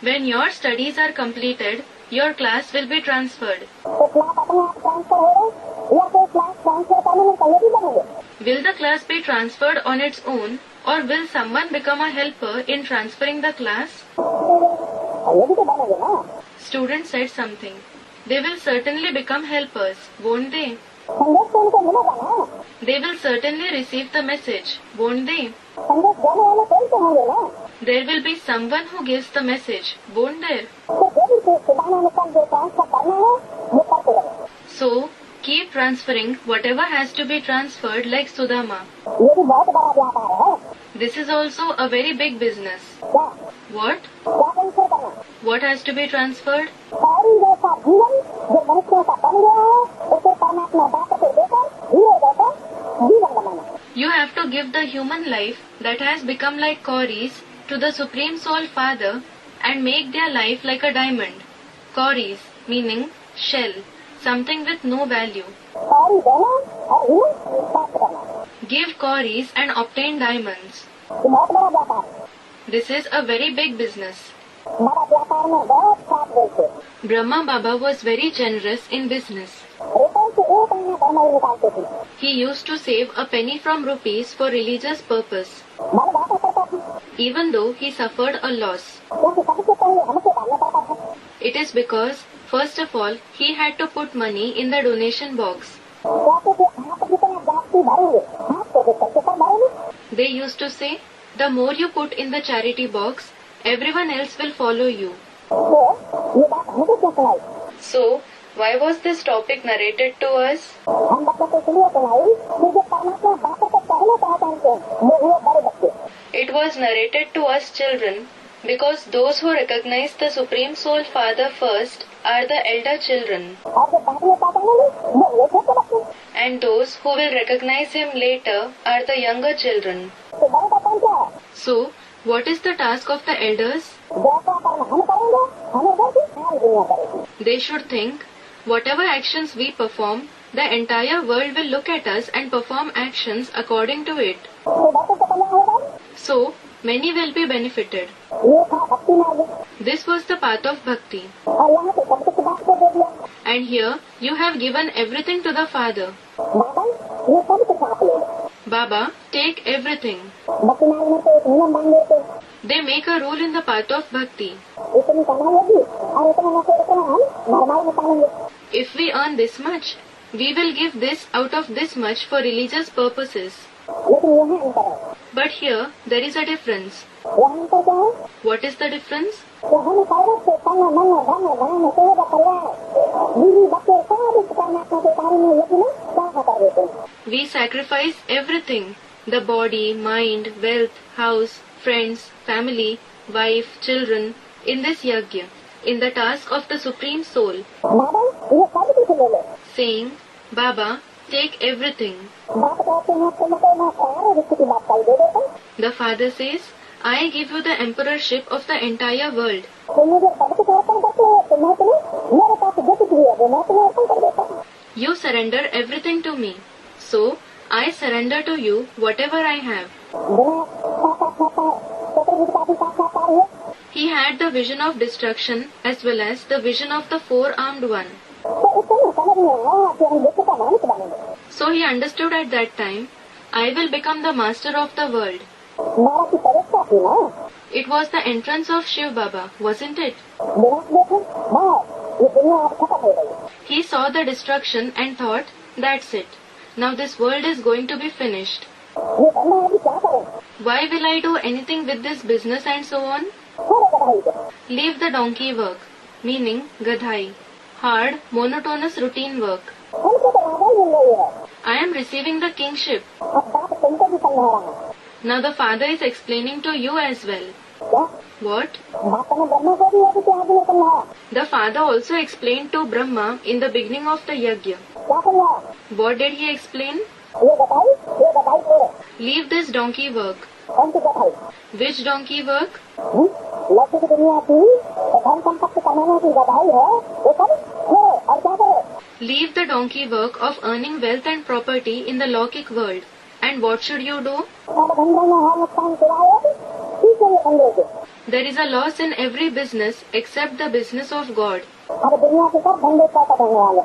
when your studies are completed, your class will be transferred. तो क्लास अपने आप ट्रांसफर होगा या फिर क्लास ट्रांसफर करने में सहयोगी बनेंगे? Will the class be transferred on its own, or will someone become a helper in transferring the class? सहयोगी तो बनेंगे ना। Student said something. They will certainly become helpers, won't they? संदेश तो उनको मिलेगा ना, They will certainly receive the message, won't they? संदेश देने वाले कोई तो होंगे ना। There will be someone who gives the message, won't there? तो जो भी चीज सुधारने में कल जो ट्रांसफर करना है वो करते रहे। So, keep transferring whatever has to be transferred like Sudama. ये भी बहुत बड़ा व्यापार है। This is also a very big business. क्या What? क्या ट्रांसफर करना? What has to be transferred? सारी जैसा जीवन जो मनुष्यों का बन गया है उसे परमात्मा बाप को देकर धीरे देकर जीवन बनाना। You have to give the human life that has become like cauries to the Supreme Soul Father and make their life like a diamond. Cauries meaning shell, something with no value. सारी देना और जीवन प्राप्त करना, Give cauries and obtain diamonds. ये बहुत बड़ा व्यापार है। This is a very big business. बड़ा व्यापार में बहुत साथ देते, Brahma Baba was very generous in business. रुपये से एक महीना धर्म निकालते थे, He used to save a penny from rupees for religious purpose, बड़ा घाटा करता था even though he suffered a loss. क्योंकि सबसे पहले हमसे डालना पड़ता था। It is because, first of all, he had to put money in the donation box. कहते थे आप जितना जाति भरेंगे आपको जो सबसे कम भरेंगे। They used to say, the more you put in the charity box, everyone else will follow you. तो ये बात हमको क्यों सुनाई? So, why was this topic narrated to us? हम बच्चों को इसलिए सुनाई कि जो परमात्मा बाप को पहले पहचानते हैं वो हुए बड़े बच्चे। It was narrated to us children because those who recognize the Supreme Soul Father first are the elder children, और जो बाद में पहचानेंगे वो हुए छोटे बच्चे। and those who will recognize him later are the younger children. तो बड़े का काम क्या है? So, what is the task of the elders? जैसा कर्म हम करेंगे हमें जैसी सारी दुनिया करेगी। They should think, whatever actions we perform, the entire world will look at us and perform actions according to it. तो बच्चों को कल्याण होगा। So, many will be benefited. ये था भक्ति मार्ग, This was the path of bhakti. और यहाँ पे सब कुछ बात को दे दिया। And here, you have given everything to the Father. बाबा ये सब कुछ आप ले लो। Baba, take everything. भक्ति मार्ग में तो एक नियम बांध देते, They make a rule in the path of bhakti. इतनी कमाई होगी और इतना में से इतना हम भरमाई में पाएंगे। If we earn this much, we will give this out of this much for religious purposes. लेकिन यहाँ अंतर है। But here, there is a difference. यहाँ अंतर क्या है? What is the difference? तो हम सर्वत से तन मन धन धान सेवा कल्याण बीवी बच्चे सब इस परमात्मा के कार्य में यज्ञ में साझा कर देते हैं। We sacrifice everything, the body, mind, wealth, house, friends, family, wife, children, in this yajna, in the task of the Supreme Soul, बाबा ये सब कुछ ले लो। saying, Baba, take everything. बात कहते हैं तुमको मैं सारे विश्व की बात कर दे देता हूँ। The Father says, I give you the emperorship of the entire world. तुम मुझे सब कुछ अर्पण करते हो तो मैं तुम्हें मेरे पास जो कुछ भी है वो मैं तुम्हें अर्पण कर देता हूँ। You surrender everything to me. So, I surrender to you whatever I have. बिना साक्षात्कार चतुर्भुज का भी साक्षात्कार है। He had the vision of destruction as well as the vision of the four-armed one. तो उसको समझ में आया कि हम विश्व का मालिक बनेंगे। So he understood at that time, I will become the master of the world. मारा की परीक्षा थी ना। It was the entrance of Shiv Baba, wasn't it? विनाश देखे बस ये दुनिया अब खत्म हो गई। He saw the destruction and thought, that's it. Now this world is going to be finished. ये करना है कि क्या करें? Why will I do anything with this business and so on? छोड़ो गधाई को। Leave the donkey work, meaning gadhai. Hard, monotonous routine work. हमको तो राजा ही मिल रही है। I am receiving the kingship. अब बाप तुमको भी समझा रहा है। Now the father is explaining to you as well. क्या? What? बाप ने ब्रह्मा को भी है कि आगे में समझाया। The father also explained to Brahma in the beginning of the yajna. क्या समझाया? What did he explain? ये गधाई छोड़ो। Leave this donkey work. कौन सी गधाई? Which donkey work? लौकिक दुनिया की धन संपत्ति कमाने की गधाई है, वो सब छोड़ो और क्या करो? Leave the donkey work of earning wealth and property in the lockic world. And what should you do? अब धंधे में है नुकसान सिवाय ठीक है ये धंधे के। There is a loss in every business except the business of God. अब दुनिया के सब धंधे पैसा होने वाले।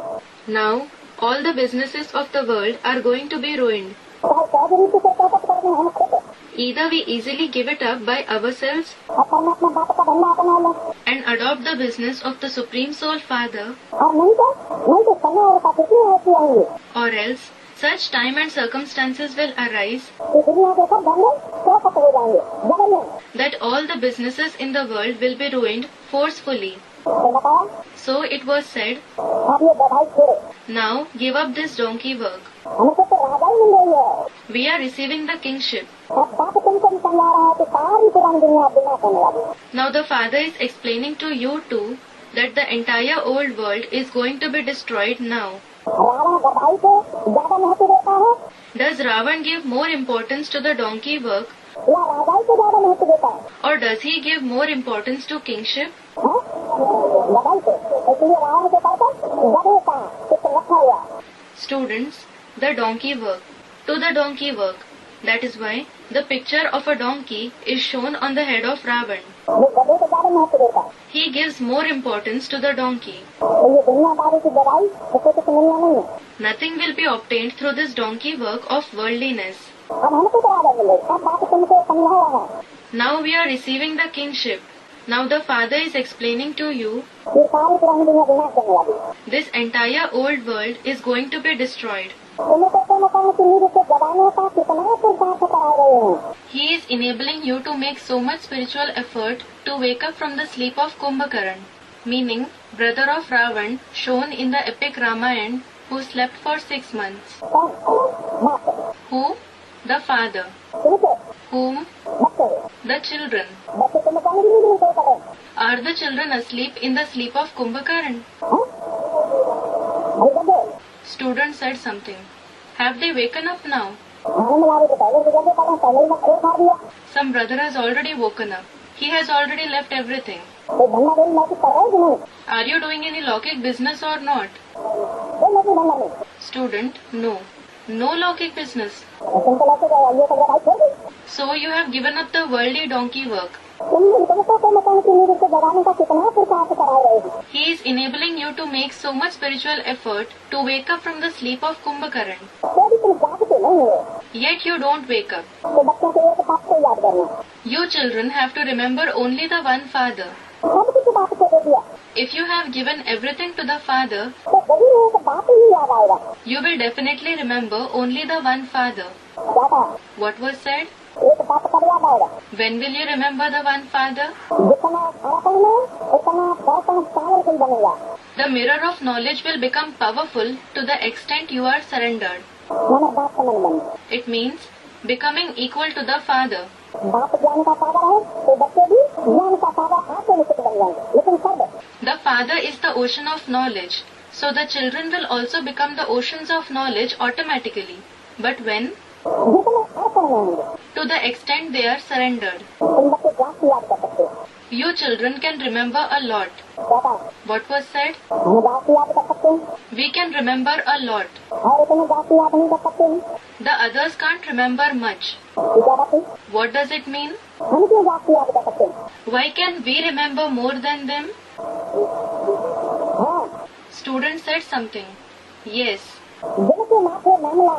Now, all the businesses of the world are going to be ruined. चाहे कैसे रीति से पैसा करने हम खुद Either we easily give it up by ourselves और परमात्मा बाप का धंधा अपना लो and adopt the business of the Supreme Soul Father, और नहीं तो समय और का कितनी होती आएंगे or else such time and circumstances will arise कि दुनिया के सब धंधे चौपट हो जाएंगे जगह में। that all the businesses in the world will be ruined forcefully. तो बताया So it was said, अब ये गधाई छोड़ो। now give up this donkey work. हमको तो राजा ही मिल रही है। We are receiving the kingship. अब बाप तुमको भी समझा रहा है कि सारी पुरानी दुनिया बिना होने वाली। Now the father is explaining to you too that the entire old world is going to be destroyed now. Ravan गधाई को ज्यादा महत्व देता है Does Ravan give more importance to the donkey work, या राजाई को ज्यादा महत्व देता है? or does he give more importance to kingship? गधाई को। इसलिए रावण के पास गधे का चित्र रखा हुआ। Students, the donkey work. To the donkey work. That is why the picture of a donkey is shown on the head of Ravan. वो गधे को ज्यादा महत्व देता है। He gives more importance to the donkey. तो ये दुनियादारी की गधाई इसको कुछ मिलना नहीं है। Nothing will be obtained through this donkey work of worldliness. अब हमको तो राजा मिले। अब बाप तुमको समझा रहा है। Now we are receiving the kingship. Now the father is explaining to you, ये सारी पुरानी दुनिया विनाश होने वाली। this entire old world is going to be destroyed. तुमको तो मकान की नींव से जगाने का कितना पुरुषार्थ करा रहे हैं। He is enabling you to make so much spiritual effort to wake up from the sleep of Kumbhakaran, meaning brother of Ravan shown in the epic Ramayana who slept for 6 months. कौन? बाप। Who? The father. तुमको Whom? बच्चे The children. बच्चे तुम मकान की नींव में सो करें। Are the children asleep in the sleep of Kumbhakaran? भाई गधे Student said something. Have they waken up now? हम हमारे को पहले से गधे पड़ा पहले ही खोल खा दिया। Some brother has already woken up. He has already left everything. तो धंधा मेरी लौकिक कर रहे हो कि नहीं? Are you doing any lockic business or not? कोई लौकिक धंधा नहीं। Student, no. No lockic business. तुमको लौकिक ये सब गधाई छोड़ दी। So you have given up the worldly donkey work. तुमको तो मकान की नींव से जगाने का कितना पुरुषार्थ करा रहे हो। He is enabling you to make so much spiritual effort to wake up from the sleep of Kumbhakaran. तो भी तुम जागते नहीं हो। Yet you don't wake up. तो बच्चों को एक बात को याद करना। You children have to remember only the one Father. सब कुछ बाप को दे दिया If you have given everything to the Father, तो वही एक बाप ही याद आएगा। you will definitely remember only the one Father. क्या था? What was said? एक बाप कब याद आएगा? When will you remember the one Father? जितना अर्पण में उतना दर्पण पावरफुल बनेगा। The mirror of knowledge will become powerful to the extent you are surrendered. मैंने बाप का मन बने। It means becoming equal to the Father. बाप ज्ञान का सागर है तो बच्चे भी ज्ञान का सागर आपके निकट बन जाएंगे। लेकिन सब The Father is the ocean of knowledge, so the children will also become the oceans of knowledge automatically. But when? जितने अर्पण में होंगे To the extent they are surrendered. तुम बच्चे जाति याद कर सकते हो। You children can remember a lot. क्या था? What was said? हम जाति याद कर सकते हैं We can remember a lot. और इतने जाति याद नहीं कर सकते हैं। The others can't remember much. ये क्या बात है? What does it mean? हम क्यों जाति याद कर सकते हैं? Why can we remember more than them? हाँ, Student said something. Yes. जिनके माथे मामला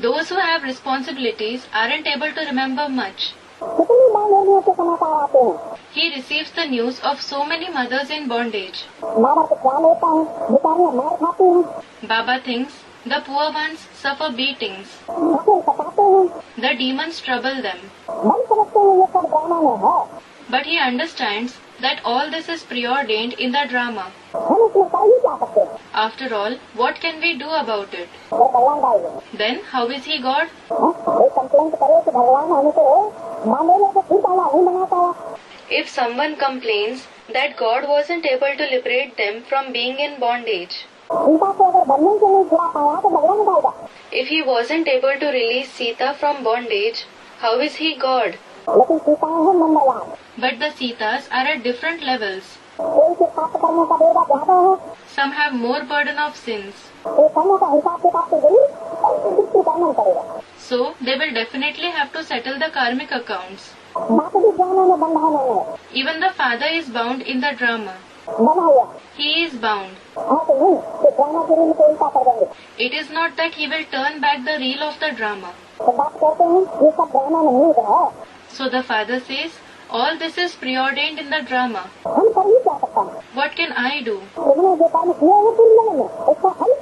Those who have responsibilities aren't able to remember much. कितनी बहनों के समाचार आते हैं। He receives the news of so many mothers in bondage. बाबा को ख्याल होता है बेचारियां मार खाती हैं, Baba thinks the poor ones suffer beatings. Thakur सताते हैं, The demons trouble them. हम समझते हैं ये सब ड्रामा में है, But he understands that all this is preordained in the drama. हम इसमें कर ही क्या सकते हैं। After all, what can we do about it? वो भगवान डाले Then how is he God? कोई कंप्लेंट करे कि भगवान हमको मामले को फिर डाला नहीं बना पाया। If someone complains that God wasn't able to liberate them from being in bondage, Sita को अगर बंधन से नहीं छुड़ा पाया तो भगवान डालेगा। if he wasn't able to release Sita from bondage, how is he God? लेकिन सीताएं हैं नंबरवार, But the Sitas are at different levels. कोई के प्राप्त करने का बेड़ा ज्यादा है, Some have more burden of sins. कोई कर्मों का हिसाब किताब तो जरूर दृष्टि करना पड़ेगा। So they will definitely have to settle the karmic accounts. बाप भी ड्रामा में बंधा है, Even the father is bound in the drama. बना हुआ He is bound. है तो नहीं कि ड्रामा के रूल को उल्टा कर देंगे। It is not that he will turn back the reel of the drama. तो बात करते हैं ये सब ड्रामा में नहीं है, So the father says, all this is preordained in the drama. हम कर ही क्या सकता है। What can I do? तुमने जो काम किया है दुनिया में उसका हल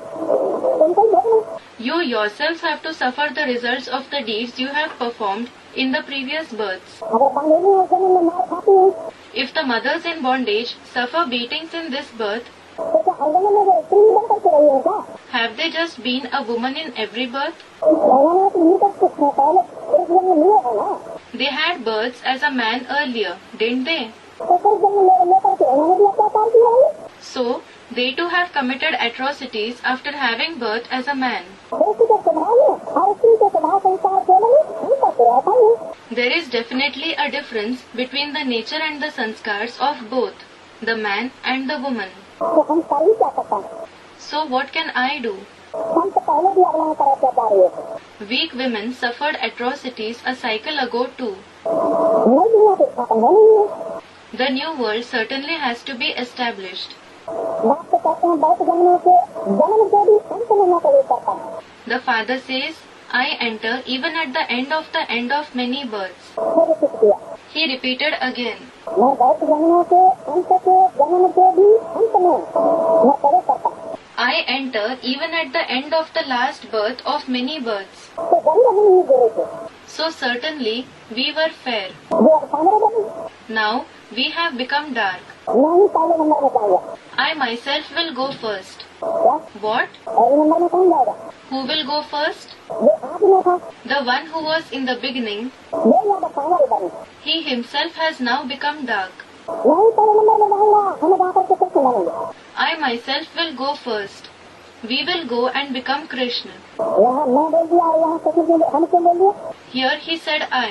तुमको ही भोगना। You yourselves have to suffer the results of the deeds you have performed in the previous births. अगर बांधेगी और जन्म में मार खाती है If the mothers in bondage suffer beatings in this birth, तो क्या हर जन्म में वो स्त्री बन करके रही है क्या? have they just been a woman in every birth? भगवान ने तो नहीं कुछ पहले एक जन्म लिए है ना, They had births as a man earlier, didn't they? तो फिर जन्म लेकर के उन्होंने भी अत्याचार किया है। So, they too have committed atrocities after having birth as a man. व्यक्ति के स्वभाव में और स्त्री के स्वभाव संस्कार केवल हम करते रहता है। There is definitely a difference between the nature and the sanskaars of both, the man and the woman. तो हम कर ही क्या सकता है। So what can I do? हम तो पहले भी अगला कर अत्याचार हुए थे। Weak women suffered atrocities a cycle ago too. नई दुनिया की स्थापना होनी है। The new world certainly has to be established. बात तो कहते हैं बहुत जन्मों के जन्म के भी अंत में न प्रवेश करता है। The father says, I enter even at the end of many births. फिर रिपीट किया, He repeated again. मैं बहुत जन्मों के अंत के जन्म के भी अंत में न प्रवेश करता हूँ। I enter even at the end of the last birth of many births. तो जरूर हम नहीं गिरे थे, So certainly we were fair. वो अब सामने बने। Now we have become dark. मैं ही पहले नंबर में जाऊंगा। I myself will go first. क्या What? पहले नंबर में कौन जाएगा? Who will go first? वो आप में था, The one who was in the beginning. वो या तो फाइनल बने। He himself has now become dark. मैं ही पहले नंबर में जाऊंगा, हम जाकर के कृष्ण बनेंगे। I myself will go first. We will go and become Krishna. यहाँ मैं बोल दिया और यहाँ कृष्ण जी हम क्यों बोल दिया? Here he said I.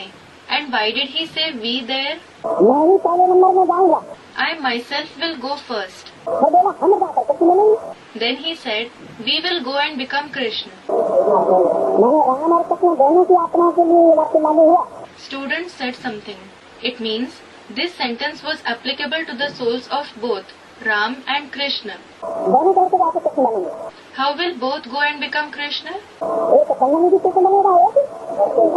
And why did he say we there? मैं ही पहले नंबर में जाऊंगा। I myself will go first. वो बोला हम जाकर कृष्ण बनेंगे। Then he said, we will go and become Krishna. मैंने राम और कृष्ण दोनों की आत्मा के लिए ये वाक्य लागू हुआ। Student said something. It means this sentence was applicable to the souls of both Ram and Krishna. दोनों करके जाकर कृष्ण बनेंगे। How will both go and become Krishna? एक संगम जी कृष्ण बनेगा, एक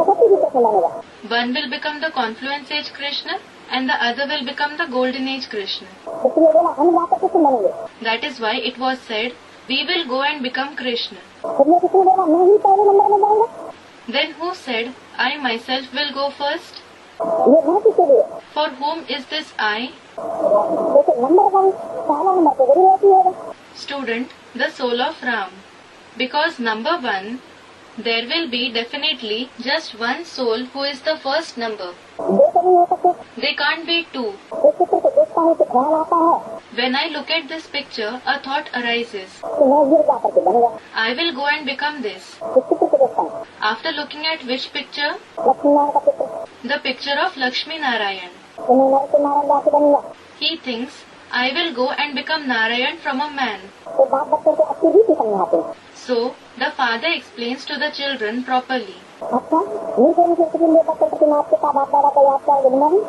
सती जी कृष्ण बनेगा। One will become the confluence age Krishna and the other will become the golden age Krishna. इसलिए बोला हम जाकर कृष्ण बनेंगे। That is why it was said, we will go and become Krishna. फिर ये किसने बोला मैं ही पहले नंबर में जाऊंगा? Then who said, I myself will go first? ये मैं किसके लिए? For whom is this I? जैसे नंबर वन पहला नंबर तो जरूर होती है। Student, the soul of Ram. Because number one, there will be definitely just one soul who is the first number. दो तो नहीं हो सकते। They can't be two. इस चित्र को देखता हूँ तो ख्याल आता है When I look at this picture, a thought arises. कि मैं ये जाकर के बनूंगा। I will go and become this. इस चित्र को देखता हूँ, After looking at which picture? Lakshmi Narayan का चित्र, The picture of Lakshmi Narayan. तो मैं नर से नारायण जाके बनूंगा। He thinks, I will go and become Narayan from a man. तो बाप बच्चों को अच्छी रीति समझाते हैं। So, the father explains to the children properly. अच्छा मीठे मीठे सुरीले बच्चों के नाच के बाप दादा को याद कर good morning.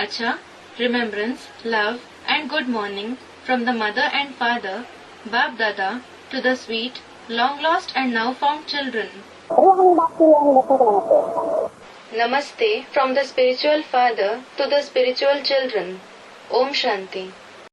Acha, remembrance, love and good morning from the mother and father, Bap Dada, to the sweet, long lost and now found children. रूहानी बात की रूहानी बच्चों को नमस्ते। Namaste from the spiritual father to the spiritual children. Om Shanti.